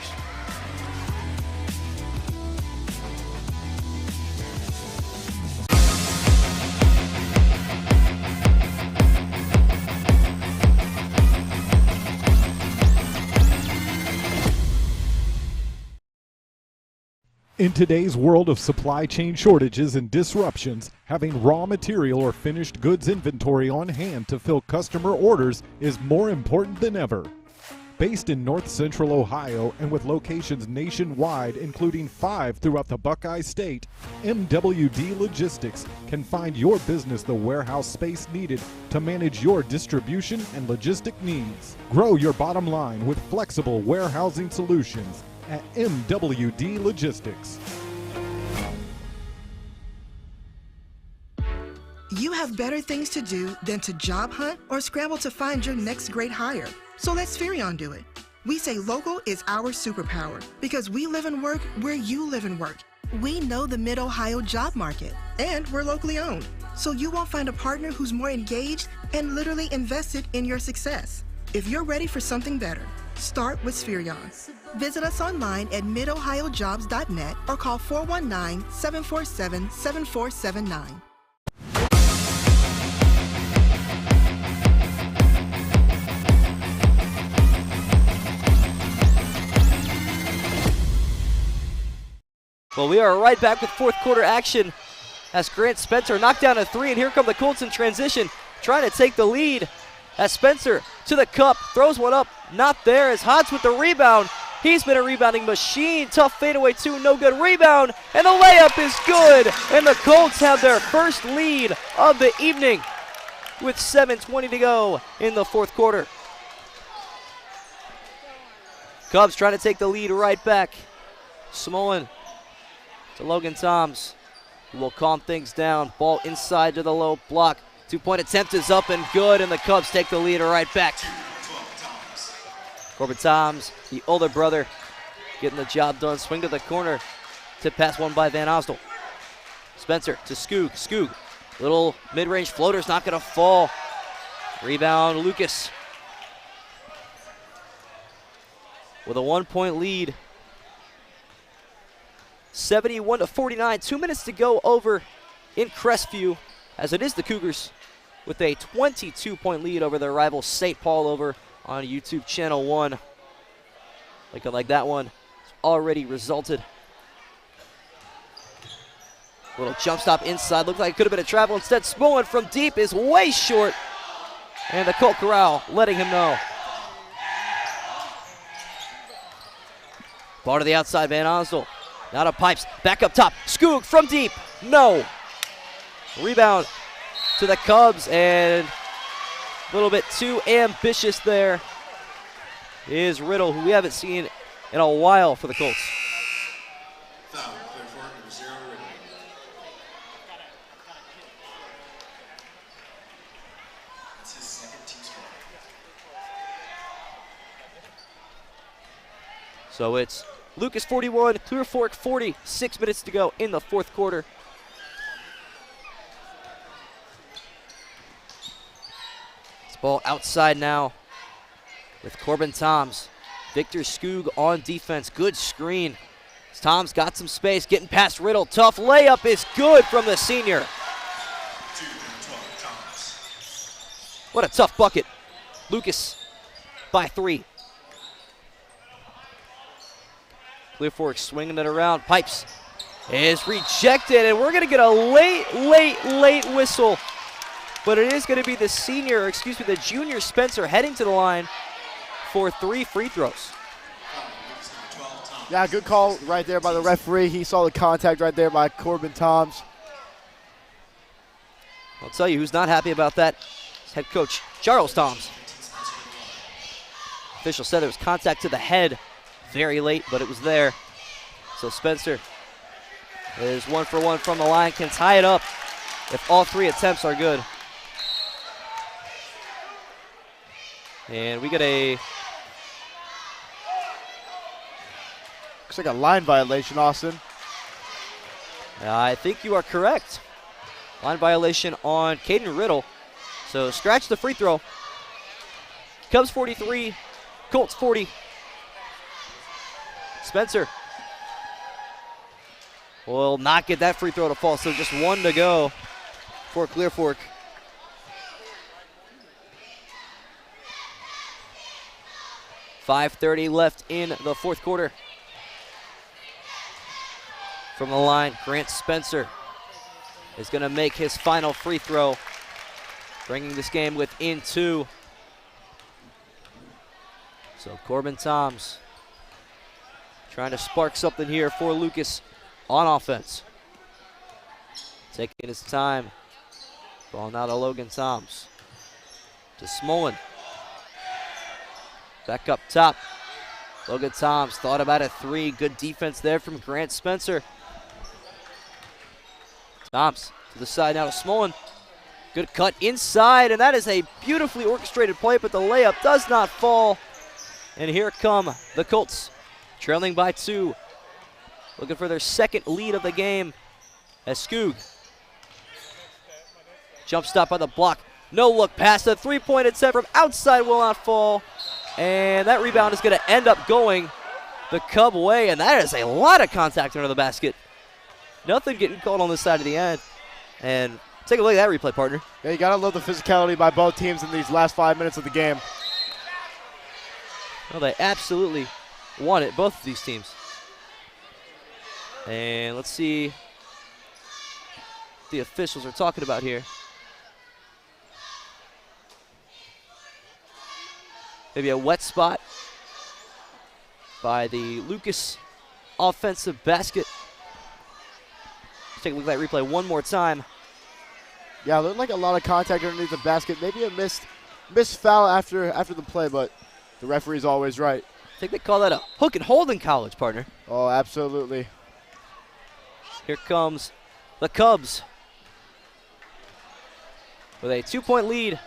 In today's world of supply chain shortages and disruptions, having raw material or finished goods inventory on hand to fill customer orders is more important than ever. Based in North Central Ohio and with locations nationwide, including 5 throughout the Buckeye State, MWD Logistics can find your business the warehouse space needed to manage your distribution and logistic needs. Grow your bottom line with flexible warehousing solutions at MWD Logistics. You have better things to do than to job hunt or scramble to find your next great hire. So let Spherion do it. We say local is our superpower because we live and work where you live and work. We know the Mid Ohio job market, and we're locally owned. So you won't find a partner who's more engaged and literally invested in your success. If you're ready for something better, start with Spherion. Visit us online at midohiojobs.net or call 419-747-7479. Well, we are right back with fourth quarter action as Grant Spencer knocked down a 3, and here come the Colts in transition, trying to take the lead. As Spencer to the cup, throws one up, not there, as Hodge with the rebound. He's been a rebounding machine. Tough fadeaway 2, no good rebound, and the layup is good. And the Colts have their first lead of the evening with 7:20 to go in the fourth quarter. Cubs trying to take the lead right back. Smolin to Logan Toms, who will calm things down. Ball inside to the low block. 2-point attempt is up and good, and the Cubs take the lead right back. Corbin Toms, the older brother, getting the job done. Swing to the corner. Tip pass won by Van Osdol. Spencer to Skoog. Skoog, little mid-range floater's not going to fall. Rebound, Lucas. With a 1-point lead. 71-49, 2 minutes to go over in Crestview, as it is the Cougars with a 22-point lead over their rival St. Paul over on YouTube Channel 1. Like that one already resulted. Little jump stop inside, looked like it could have been a travel. Instead, Smolin from deep is way short, and the Colt Corral letting him know. Ball to the outside, Van Onsdal. Now to Pipes, back up top. Skoog from deep, no. Rebound to the Cubs, and a little bit too ambitious there is Riddle, who we haven't seen in a while for the Colts. So it's Lucas 41, Clear Fork 40, 6 minutes to go in the fourth quarter. This ball outside now with Corbin Toms. Victor Skoog on defense, good screen. Toms got some space, getting past Riddle. Tough layup is good from the senior. What a tough bucket. Lucas by 3. Clear Fork swinging it around. Pipes is rejected, and we're going to get a late whistle. But it is going to be the junior Spencer heading to the line for 3 free throws. Yeah, good call right there by the referee. He saw the contact right there by Corbin Toms. I'll tell you who's not happy about that. It's head coach Charles Toms. Official said there was contact to the head very late, but it was there. So Spencer is 1 for 1 from the line, can tie it up if all 3 attempts are good. And we get looks like a line violation, Austin. I think you are correct. Line violation on Caden Riddle. So scratch the free throw. Cubs 43, Colts 40. Spencer will not get that free throw to fall, so just 1 to go for Clear Fork. .5:30 left in the fourth quarter. From the line, Grant Spencer is going to make his final free throw, bringing this game within 2. So Corbin Toms trying to spark something here for Lucas on offense. Taking his time. Ball now to Logan Toms. To Smolin. Back up top. Logan Toms thought about a 3. Good defense there from Grant Spencer. Toms to the side now to Smolin. Good cut inside, and that is a beautifully orchestrated play, but the layup does not fall. And here come the Colts, trailing by 2. Looking for their second lead of the game as Skoog. Jump stop by the block. No look pass. The 3-point attempt from outside will not fall. And that rebound is going to end up going the Cub way. And that is a lot of contact under the basket. Nothing getting called on this side of the end. And take a look at that replay, partner. Yeah, you got to love the physicality by both teams in these last 5 minutes of the game. Well, they absolutely won it, both of these teams. And let's see what the officials are talking about here. Maybe a wet spot by the Lucas offensive basket. Let's take a look at that replay one more time. Yeah, looked like a lot of contact underneath the basket. Maybe a missed foul after the play, but the referee's always right. I think they call that a hook and hold in college, partner. Oh, absolutely. Here comes the Cubs with a 2-point lead.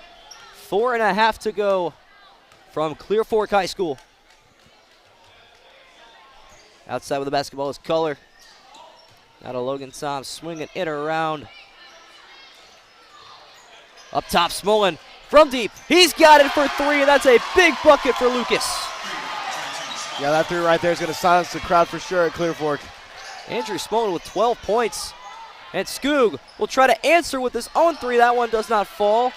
4.5 to go from Clear Fork High School. Outside with the basketball is Culler. Now to Logan Toms, swinging it around. Up top, Smolin from deep. He's got it for three, and that's a big bucket for Lucas. Yeah, that three right there is going to silence the crowd for sure at Clear Fork. Andrew Smolin with 12 points. And Skoog will try to answer with his own three. That one does not fall.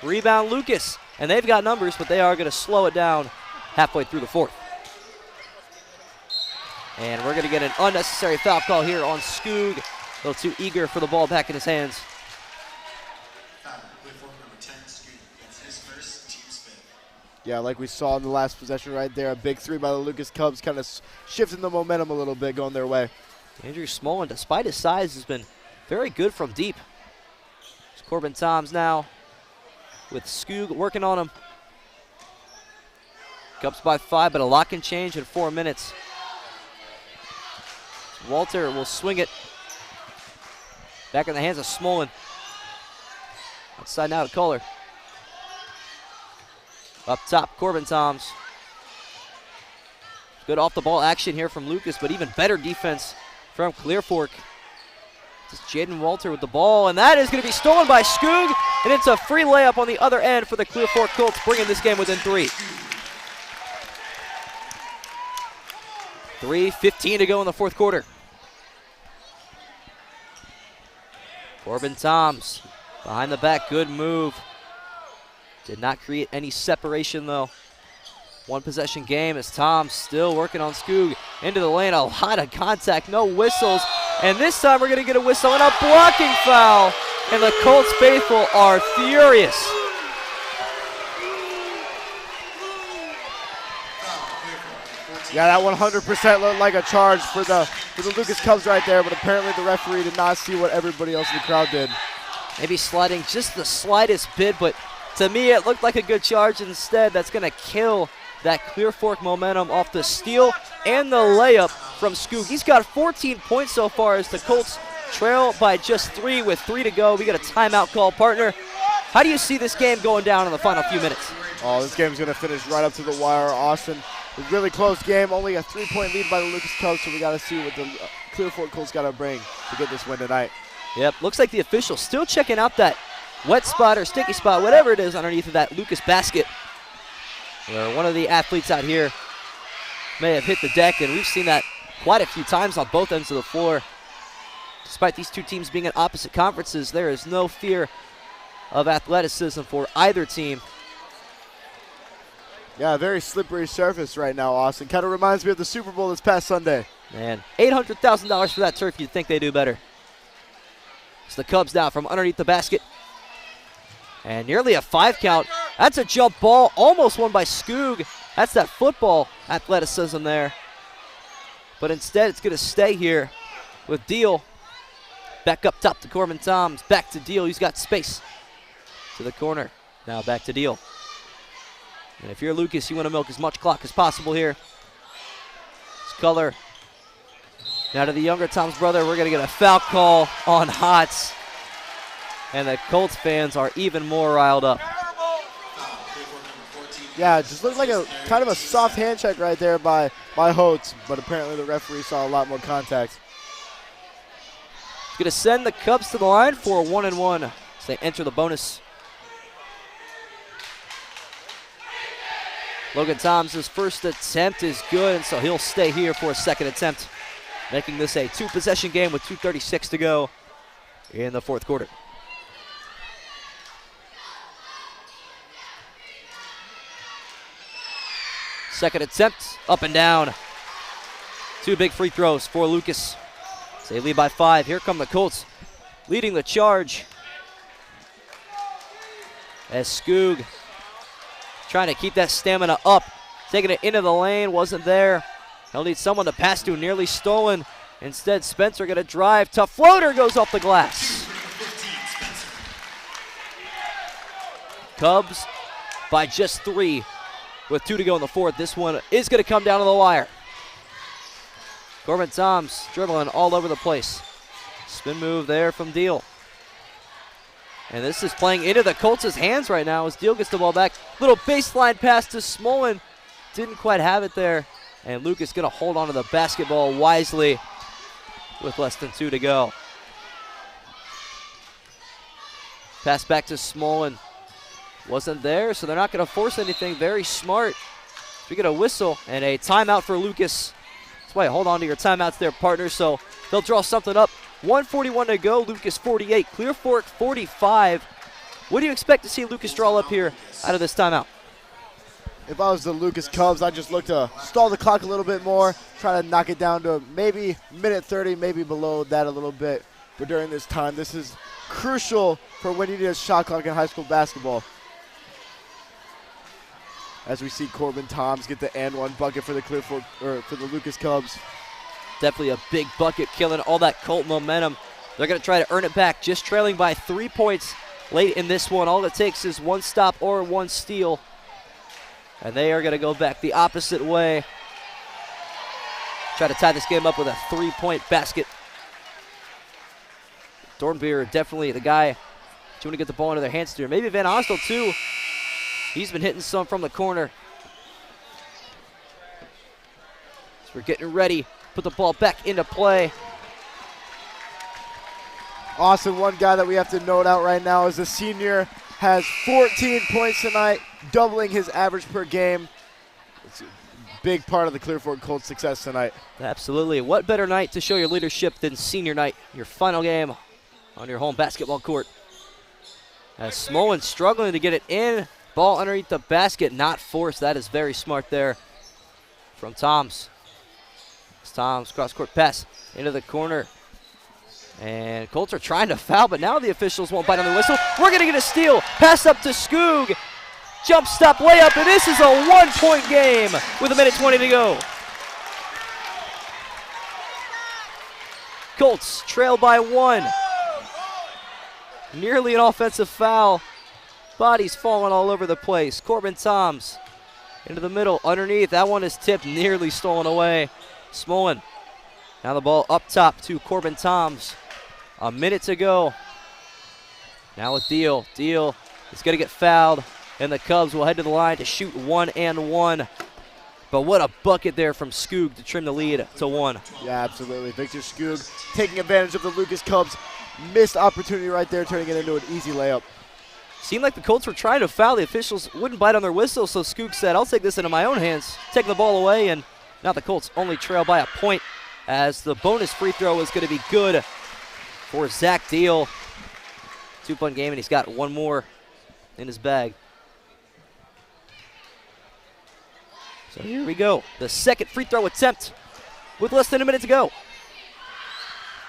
Rebound Lucas. And they've got numbers, but they are going to slow it down halfway through the fourth. And we're going to get an unnecessary foul call here on Skoog. A little too eager for the ball back in his hands. Yeah, like we saw in the last possession right there, a big three by the Lucas Cubs, kind of shifting the momentum a little bit, going their way. Andrew Smolin, despite his size, has been very good from deep. It's Corbin Toms now with Skoog working on him. Cubs by 5, but a lock and change in 4 minutes. Walter will swing it back in the hands of Smolin. Outside now to Kohler. Up top, Corbin Toms. Good off-the-ball action here from Lucas, but even better defense from Clear Fork. It's Jaden Walter with the ball, and that is going to be stolen by Skoog, and it's a free layup on the other end for the Clear Fork Colts, bringing this game within 3. 3:15 to go in the fourth quarter. Corbin Toms behind the back, good move. Did not create any separation though. One possession game as Toms still working on Skoog into the lane. A lot of contact, no whistles. And this time we're going to get a whistle and a blocking foul. And the Colts faithful are furious. Yeah, that 100% looked like a charge for the Lucas Cubs right there, but apparently the referee did not see what everybody else in the crowd did. Maybe sliding just the slightest bit, but to me it looked like a good charge. Instead, that's going to kill that Clear Fork momentum off the steal and the layup from Skoog. He's got 14 points so far as the Colts trail by just 3 with 3 to go. We got a timeout call, partner. How do you see this game going down in the final few minutes? Oh, this game's going to finish right up to the wire, Austin. A really close game, only a 3-point lead by the Lucas Cubs, so we got to see what the Clear Fork Colts got to bring to get this win tonight. Yep, looks like the officials still checking out that wet spot or sticky spot, whatever it is underneath of that Lucas basket, where one of the athletes out here may have hit the deck, and we've seen that quite a few times on both ends of the floor. Despite these two teams being in opposite conferences, there is no fear of athleticism for either team. Yeah, very slippery surface right now, Austin. Kind of reminds me of the Super Bowl this past Sunday. Man, $800,000 for that turf. You'd think they do better. It's the Cubs now from underneath the basket. And nearly a 5 count. That's a jump ball, almost won by Skoog. That's that football athleticism there. But instead, it's going to stay here with Deal. Back up top to Corbin Toms. Back to Deal. He's got space to the corner. Now back to Deal. And if you're Lucas, you want to milk as much clock as possible here. It's Color. Now to the younger Tom's brother. We're going to get a foul call on Hotz. And the Colts fans are even more riled up. Yeah, it just looked like a kind of a soft hand check right there by Hotz, but apparently the referee saw a lot more contact. He's going to send the Cubs to the line for a 1-and-1 as they enter the bonus. Logan Toms' first attempt is good, and so he'll stay here for a second attempt, making this a 2-possession game with 2:36 to go in the fourth quarter. Second attempt, up and down. 2 big free throws for Lucas. They lead by 5. Here come the Colts leading the charge. As Skoog trying to keep that stamina up. Taking it into the lane, wasn't there. He'll need someone to pass to, nearly stolen. Instead, Spencer going to drive. Tough floater goes off the glass. Cubs by just 3 with 2 to go in the fourth. This one is going to come down to the wire. Corbin Toms dribbling all over the place. Spin move there from Deal. And this is playing into the Colts' hands right now as Deal gets the ball back. Little baseline pass to Smolin. Didn't quite have it there. And Lucas going to hold on to the basketball wisely. with less than 2 to go. Pass back to Smolin. Wasn't there, so they're not going to force anything. Very smart. We get a whistle and a timeout for Lucas. That's why hold on to your timeouts there, partners. So they'll draw something up. 1:41 to go. Lucas 48, Clear Fork 45. What do you expect to see Lucas draw up here out of this timeout? If I was the Lucas Cubs, I'd just look to stall the clock a little bit more, try to knock it down to maybe minute 30, maybe below that a little bit. But during this time, this is crucial for when you need a shot clock in high school basketball. As we see Corbin Toms get the and one bucket for the for the Lucas Cubs. Definitely a big bucket, killing all that Colt momentum. They're going to try to earn it back, just trailing by 3 points late in this one. All it takes is one stop or one steal. And they are going to go back the opposite way. Try to tie this game up with a 3-point basket. Dornbeer definitely the guy to want to get the ball into their hands here. Maybe Van Ostel too. He's been hitting some from the corner. So we're getting ready. Put the ball back into play. Awesome. One guy that we have to note out right now is a senior. Has 14 points tonight, doubling his average per game. It's a big part of the Clear Fork Colts' success tonight. Absolutely. What better night to show your leadership than senior night, your final game on your home basketball court. As Smolin struggling to get it in. Ball underneath the basket, not forced. That is very smart there from Toms. Toms cross-court pass into the corner. And Colts are trying to foul, but now the officials won't bite on the whistle. We're going to get a steal. Pass up to Skoog. Jump stop layup, and this is a 1-point game with 1:20 to go. Colts trail by 1. Nearly an offensive foul. Bodies falling all over the place. Corbin Toms into the middle, underneath. That one is tipped, nearly stolen away. Smolin. Now the ball up top to Corbin Toms. 1 minute to go. Now with Deal. Deal is going to get fouled, and the Cubs will head to the line to shoot 1 and 1. But what a bucket there from Skoog to trim the lead to 1. Yeah, absolutely. Victor Skoog taking advantage of the Lucas Cubs. Missed opportunity right there, turning it into an easy layup. Seemed like the Colts were trying to foul. The officials wouldn't bite on their whistle, so Skoog said, I'll take this into my own hands. Taking the ball away, and now the Colts only trail by 1 point as the bonus free throw is going to be good for Zach Deal. 2-point game, and he's got one more in his bag. So here we go. The second free throw attempt with less than 1 minute to go.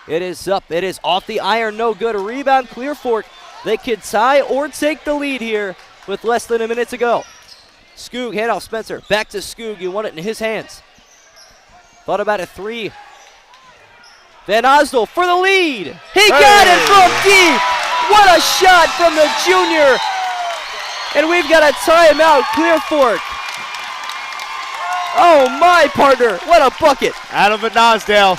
It is up. It is off the iron. No good. A rebound, Clear Fork. They could tie or take the lead here with less than 1 minute to go. Skoog, handoff Spencer. Back to Skoog. You want it in his hands. Thought about a 3. Van Osdol for the lead. He got it from deep. What a shot from the junior. And we've got a timeout, Clear Fork. Oh, my partner. What a bucket. Adam Van Osdale.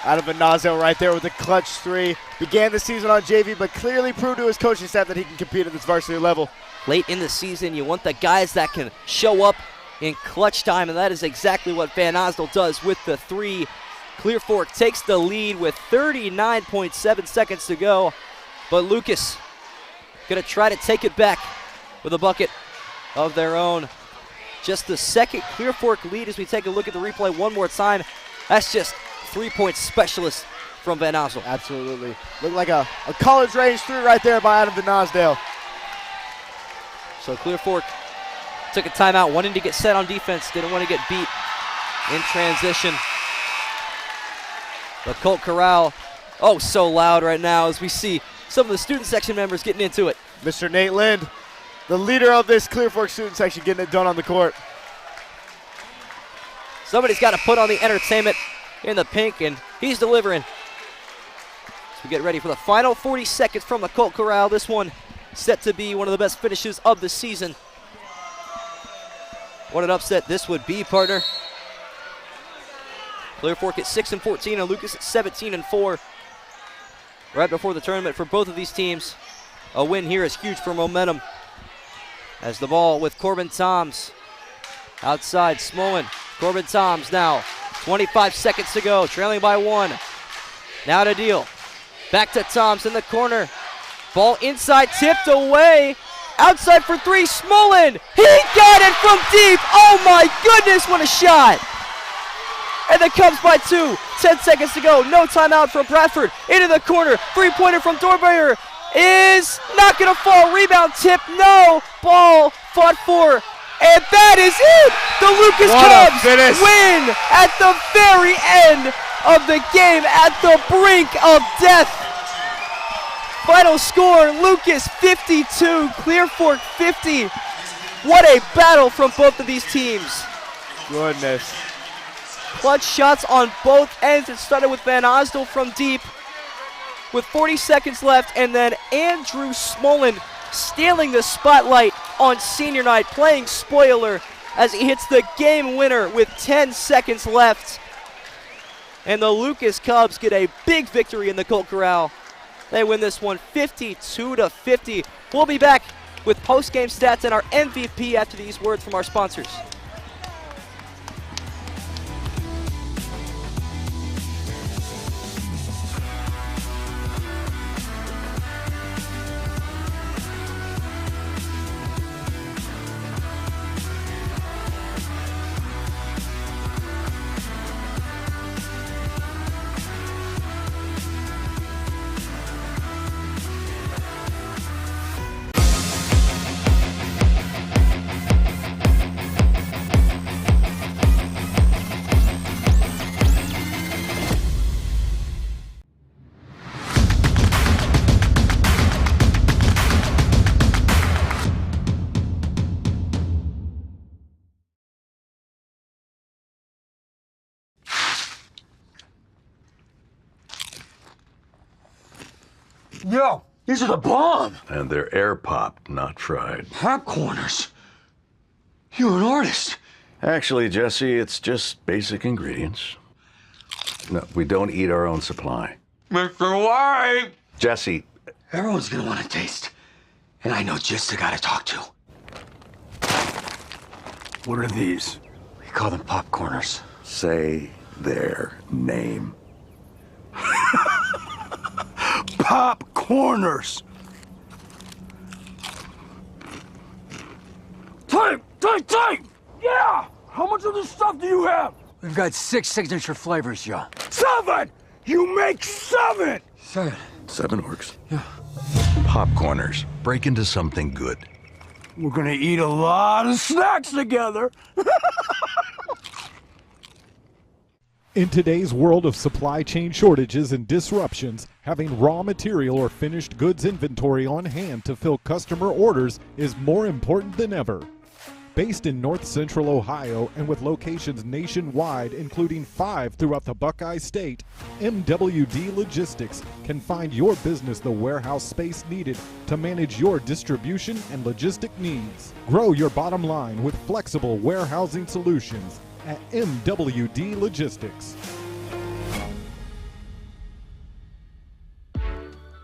Adam Van Osdale right there with a clutch 3. Began the season on JV, but clearly proved to his coaching staff that he can compete at this varsity level. Late in the season, you want the guys that can show up in clutch time, and that is exactly what Van Osdale does with the 3. Clear Fork takes the lead with 39.7 seconds to go, but Lucas going to try to take it back with a bucket of their own. Just the second Clear Fork lead as we take a look at the replay one more time. That's just 3-point specialist from Van Osdale. Absolutely. Looked like a college range 3 right there by Adam Van Osdale. So Clear Fork took a timeout, wanting to get set on defense, didn't want to get beat in transition. The Colt Corral, oh, so loud right now as we see some of the student section members getting into it. Mr. Nate Lind, the leader of this Clear Fork student section, getting it done on the court. Somebody's got to put on the entertainment in the pink, and he's delivering. So we get ready for the final 40 seconds from the Colt Corral. This one set to be one of the best finishes of the season. What an upset this would be, partner. Clear Fork at 6-14 and Lucas at 17-4. Right before the tournament for both of these teams. A win here is huge for momentum. As the ball with Corbin Toms. Outside, Smolin. Corbin Toms now. 25 seconds to go, trailing by 1. Now to Deal. Back to Toms in the corner. Ball inside, tipped away. Outside for 3, Smolin. He got it from deep. Oh my goodness, what a shot. And the Cubs by 2. 10 seconds to go. No timeout from Bradford. Into the corner. 3-pointer from Dorbeyer is not going to fall. Rebound tip. No. Ball fought for. And that is it. The Lucas Cubs win at the very end of the game, at the brink of death. Final score, Lucas 52, Clear Fork 50. What a battle from both of these teams. Goodness. Clutch shots on both ends. It started with Van Osdol from deep with 40 seconds left, and then Andrew Smolin stealing the spotlight on senior night, playing spoiler as he hits the game winner with 10 seconds left. And the Lucas Cubs get a big victory in the Colt Corral. They win this one 52-50. We'll be back with post-game stats and our MVP after these words from our sponsors. Yo, these are the bomb. And they're air popped, not fried. Popcorners. You're an artist. Actually, Jesse, it's just basic ingredients. No, we don't eat our own supply. Mr. White. Jesse. Everyone's gonna want to taste. And I know just the guy to talk to. What are these? We call them popcorners. Say their name. Popcorners. Time! Yeah! How much of this stuff do you have? We've got 6 signature flavors, Joe. 7! You make 7! 7. 7 works. Yeah. Popcorners. Break into something good. We're gonna eat a lot of snacks together. In today's world of supply chain shortages and disruptions, having raw material or finished goods inventory on hand to fill customer orders is more important than ever. Based in North Central Ohio and with locations nationwide, including 5 throughout the Buckeye State, MWD Logistics can find your business the warehouse space needed to manage your distribution and logistic needs. Grow your bottom line with flexible warehousing solutions at MWD Logistics.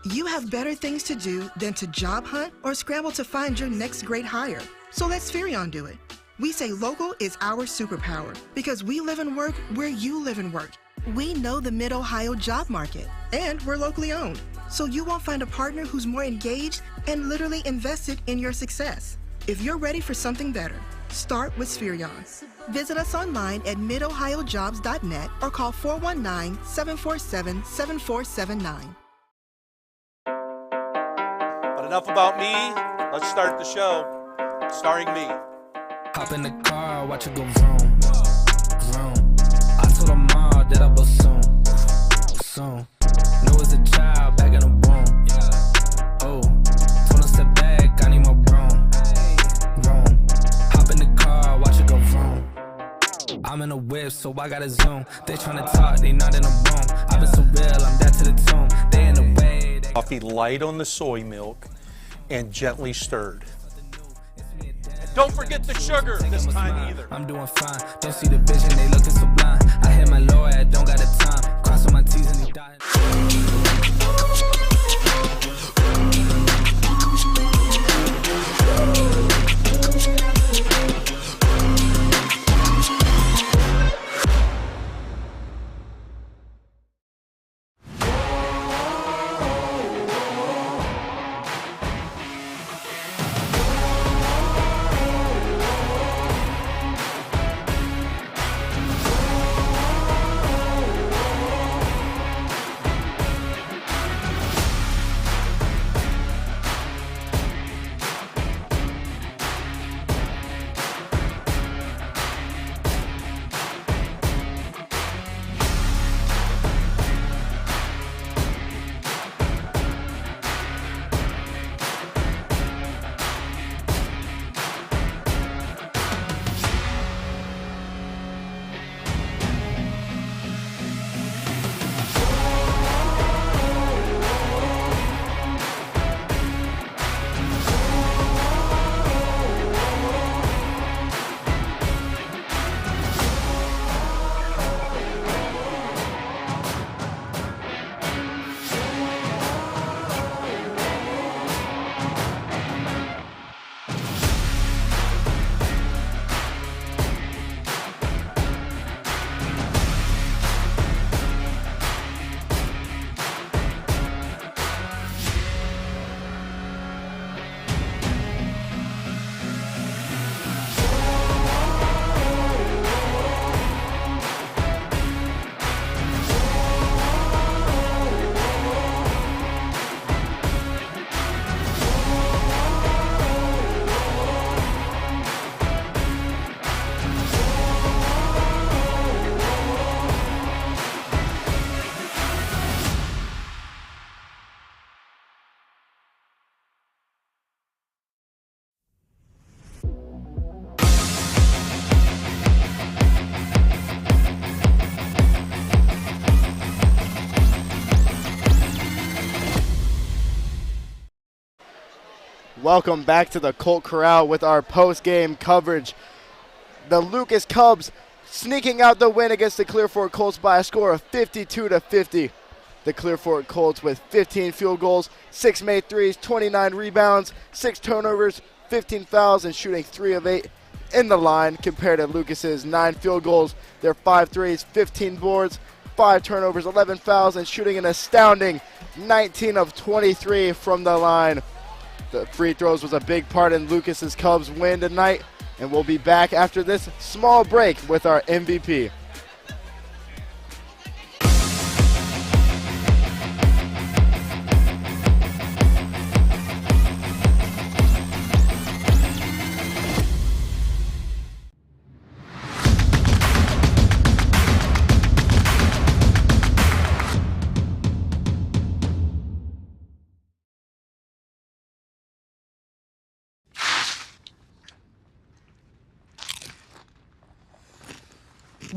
You have better things to do than to job hunt or scramble to find your next great hire. So let Spherion do it. We say local is our superpower because we live and work where you live and work. We know the Mid Ohio job market, and we're locally owned. So you won't find a partner who's more engaged and literally invested in your success. If you're ready for something better, start with Spherion. Visit us online at midohiojobs.net or call 419-747-7479. But enough about me. Let's start the show. Starring me. Hop in the car, watch it go vroom, vroom. I told her mom that I will soon. Know as a child, back in the womb. Oh, told her step back, I need my room. Hop in the car, watch it go vroom. I'm in a whip, so I gotta zoom. They tryna talk, they not in a room. I've been so real, I'm dead to the tomb. They in the way. Coffee light on the soy milk and gently stirred. Don't forget the sugar this time either. I'm doing fine. Don't see the vision, they looking so blind. I hit my lawyer, I don't got the time. Crossing my T's and he dying. Welcome back to the Colt Corral with our post-game coverage. The Lucas Cubs sneaking out the win against the Clear Fork Colts by a score of 52-50. The Clear Fork Colts with 15 field goals, 6 made threes, 29 rebounds, 6 turnovers, 15 fouls, and shooting 3 of 8 in the line compared to Lucas's 9 field goals, their 5 threes, 15 boards, 5 turnovers, 11 fouls, and shooting an astounding 19 of 23 from the line. The free throws was a big part in Lucas's Cubs win tonight, and we'll be back after this small break with our MVP.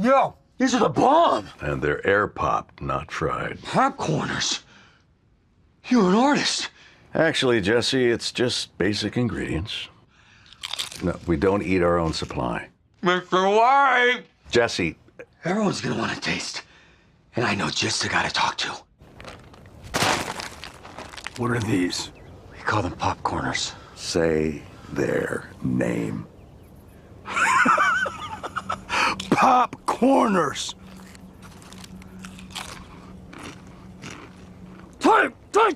Yo, these are the bomb. And they're air popped, not fried. Popcorners. You're an artist. Actually, Jesse, it's just basic ingredients. No, we don't eat our own supply. Mr. White. Jesse. Everyone's gonna want to taste. And I know just the guy to talk to. What are these? We call them popcorners. Say their name. Popcorners.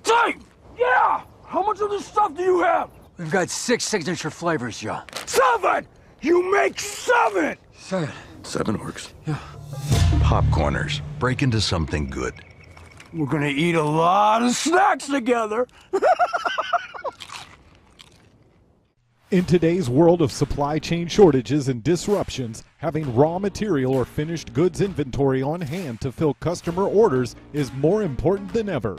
Take! Yeah! How much of this stuff do you have? We've got 6 signature flavors, Joe. 7! You make 7! 7. 7 works. Yeah. Popcorners. Break into something good. We're gonna eat a lot of snacks together. In today's world of supply chain shortages and disruptions, having raw material or finished goods inventory on hand to fill customer orders is more important than ever.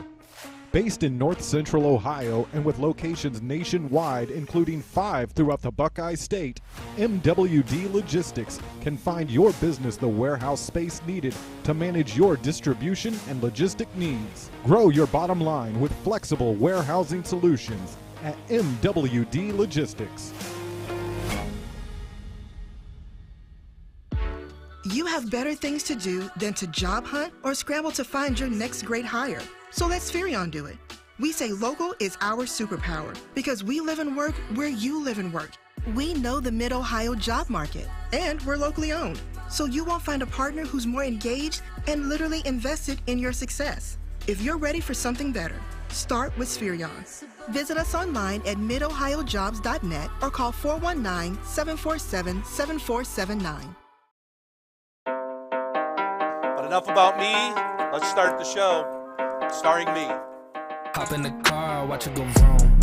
Based in North Central Ohio and with locations nationwide, including 5 throughout the Buckeye State, MWD Logistics can find your business the warehouse space needed to manage your distribution and logistic needs. Grow your bottom line with flexible warehousing solutions at MWD Logistics. You have better things to do than to job hunt or scramble to find your next great hire. So let Spherion do it. We say local is our superpower because we live and work where you live and work. We know the Mid Ohio job market, and we're locally owned. So you won't find a partner who's more engaged and literally invested in your success. If you're ready for something better, start with Spherion. Visit us online at midohiojobs.net or call 419-747-7479. But enough about me. Let's start the show. Starring me. Hop in the car, watch it go vroom,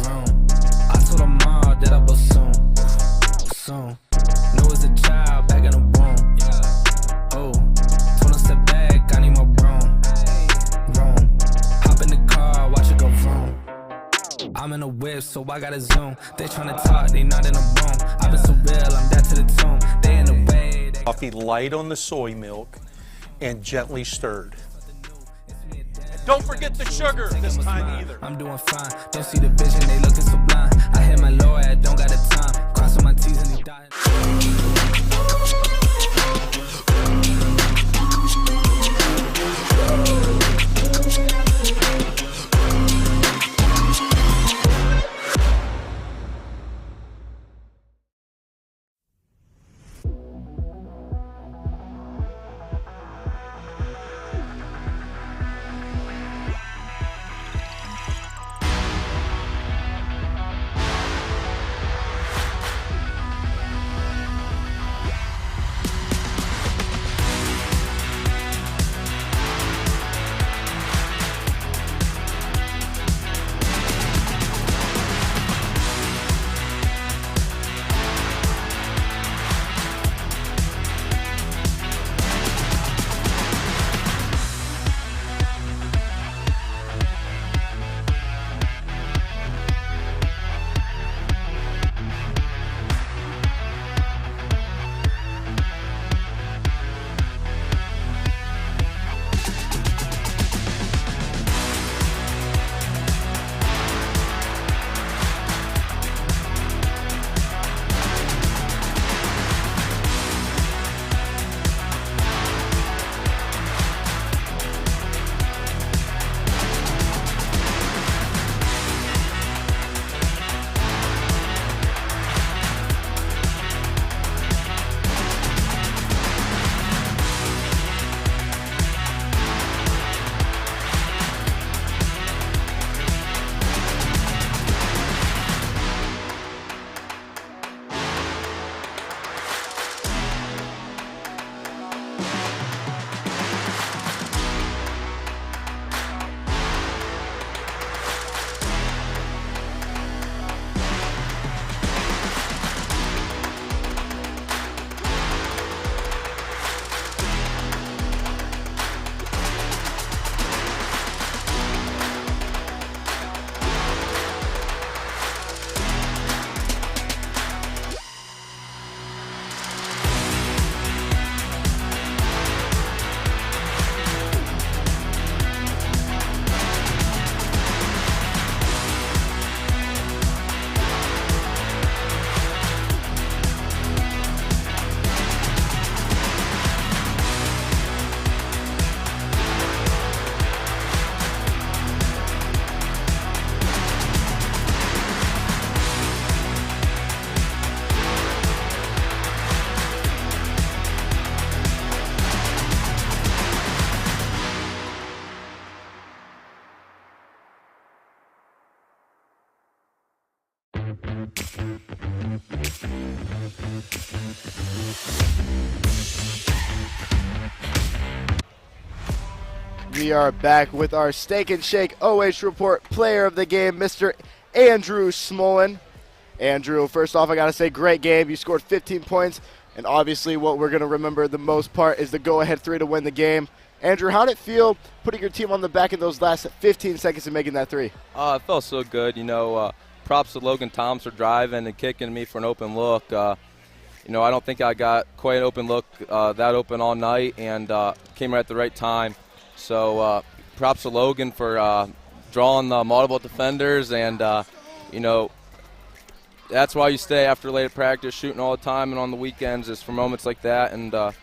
vroom. I told her mom that I was soon. Know as a child, back in the womb. Oh, told her step back, I need my room. Hop in the car, watch it go vroom. I'm in a whip, so I gotta zoom. They tryna talk, they not in a room. I've been so real, I'm dead to the tomb. They in the way. Coffee light on the soy milk and gently stirred. Don't forget the sugar this time either. I'm doing fine. Don't see the vision, they looking so blind. I hit my lawyer, I don't got the time. Crossing my T's and he dying. We are back with our Steak and Shake OH Report player of the game, Mr. Andrew Smolin. Andrew, first off, I got to say, great game. You scored 15 points, and obviously what we're going to remember the most part is the go-ahead 3 to win the game. Andrew, how did it feel putting your team on the back in those last 15 seconds and making that 3? It felt so good. Props to Logan Thomas for driving and kicking me for an open look. I don't think I got quite an open look that open all night, and came right at the right time. So props to Logan for drawing the multiple defenders, and, that's why you stay after late at practice, shooting all the time and on the weekends is for moments like that, and, to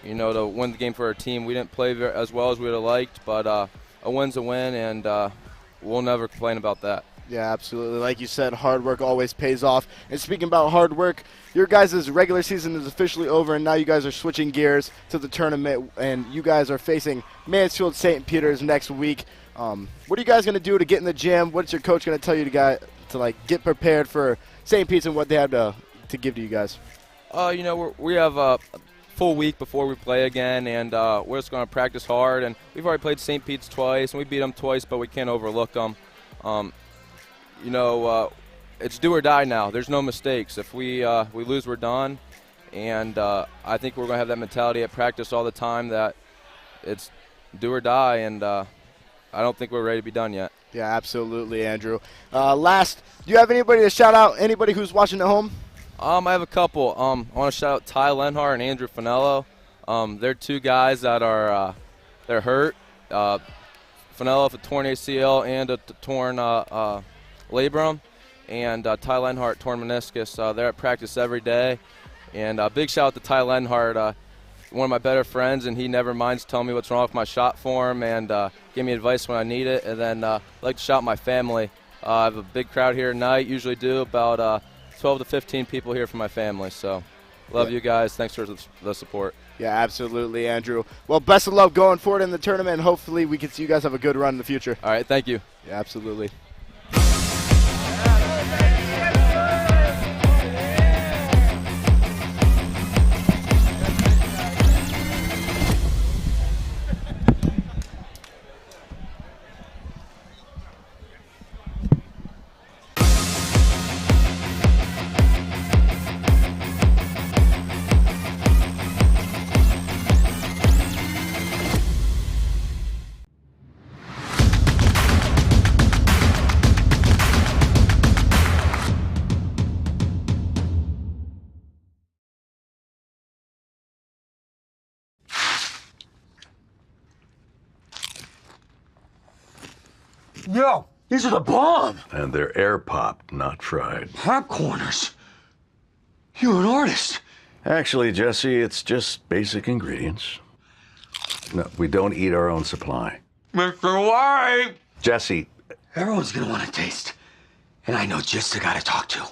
win the game for our team. We didn't play as well as we would have liked, but a win's a win, and we'll never complain about that. Yeah, absolutely. Like you said, hard work always pays off. And speaking about hard work, your guys' regular season is officially over, and now you guys are switching gears to the tournament, and you guys are facing Mansfield St. Peter's next week. What are you guys going to do to get in the gym? What's your coach going to tell you to get prepared for St. Pete's and what they have to give to you guys? We have a full week before we play again, and we're just going to practice hard. And we've already played St. Pete's twice, and we beat them twice, but we can't overlook them. It's do or die now. There's no mistakes. If we lose, we're done. And I think we're going to have that mentality at practice all the time that it's do or die, and I don't think we're ready to be done yet. Yeah, absolutely, Andrew. Last, do you have anybody to shout out, anybody who's watching at home? I have a couple. I want to shout out Ty Lenhart and Andrew Finello. They're two guys that are they're hurt. Finello with a torn ACL and a torn labrum, and Ty Lenhart torn meniscus. They're at practice every day. And big shout out to Ty Lenhart, one of my better friends, and he never minds telling me what's wrong with my shot form and give me advice when I need it. And then I'd like to shout out my family. I have a big crowd here tonight, usually do about 12 to 15 people here from my family. So love you guys. Thanks for the support. Yeah, absolutely, Andrew. Well, best of luck going forward in the tournament, and hopefully we can see you guys have a good run in the future. All right, thank you. Yeah, absolutely. Yo, these are the bomb. And they're air popped, not fried. Popcorners. You're an artist. Actually, Jesse, it's just basic ingredients. No, we don't eat our own supply. Mr. White. Jesse. Everyone's gonna want to taste. And I know just the guy to talk to.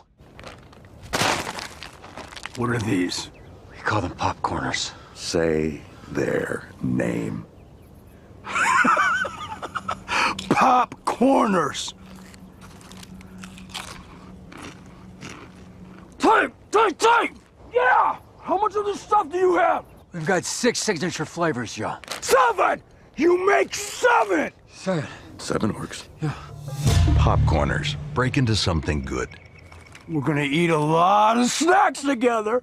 What are these? We call them popcorners. Say their name. Popcorners. Time! Yeah! How much of this stuff do you have? We've got 6 signature flavors, Joe. 7! You make 7! 7. 7 works. Yeah. Popcorners. Break into something good. We're gonna eat a lot of snacks together.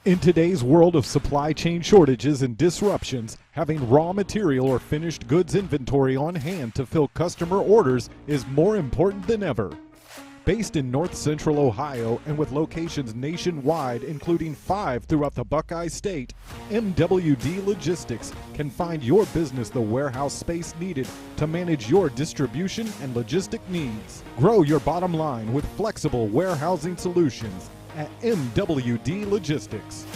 In today's world of supply chain shortages and disruptions, having raw material or finished goods inventory on hand to fill customer orders is more important than ever. Based in North Central Ohio and with locations nationwide, including 5 throughout the Buckeye State, MWD Logistics can find your business the warehouse space needed to manage your distribution and logistic needs. Grow your bottom line with flexible warehousing solutions at MWD Logistics.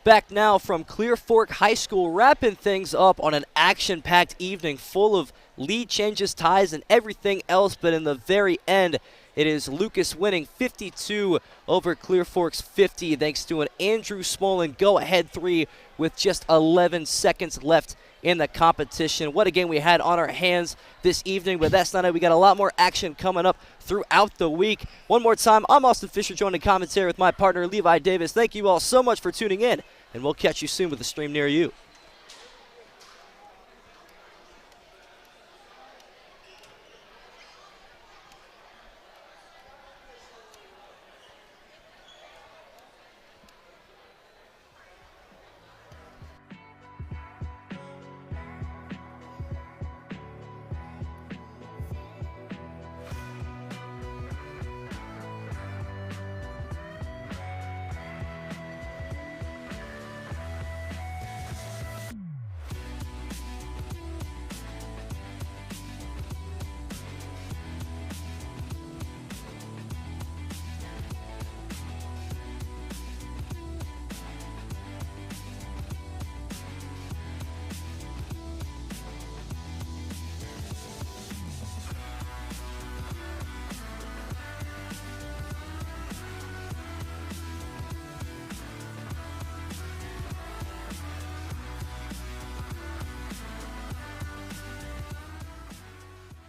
Back now from Clear Fork High School, wrapping things up on an action-packed evening full of lead changes, ties, and everything else. But in the very end, it is Lucas winning 52 over Clear Fork's 50 thanks to an Andrew Smolin go-ahead 3 with just 11 seconds left in the competition. What a game we had on our hands this evening, but that's not it. We got a lot more action coming up throughout the week. One more time, I'm Austin Fisher, joined in commentary with my partner Levi Davis. Thank you all so much for tuning in, and we'll catch you soon with a stream near you.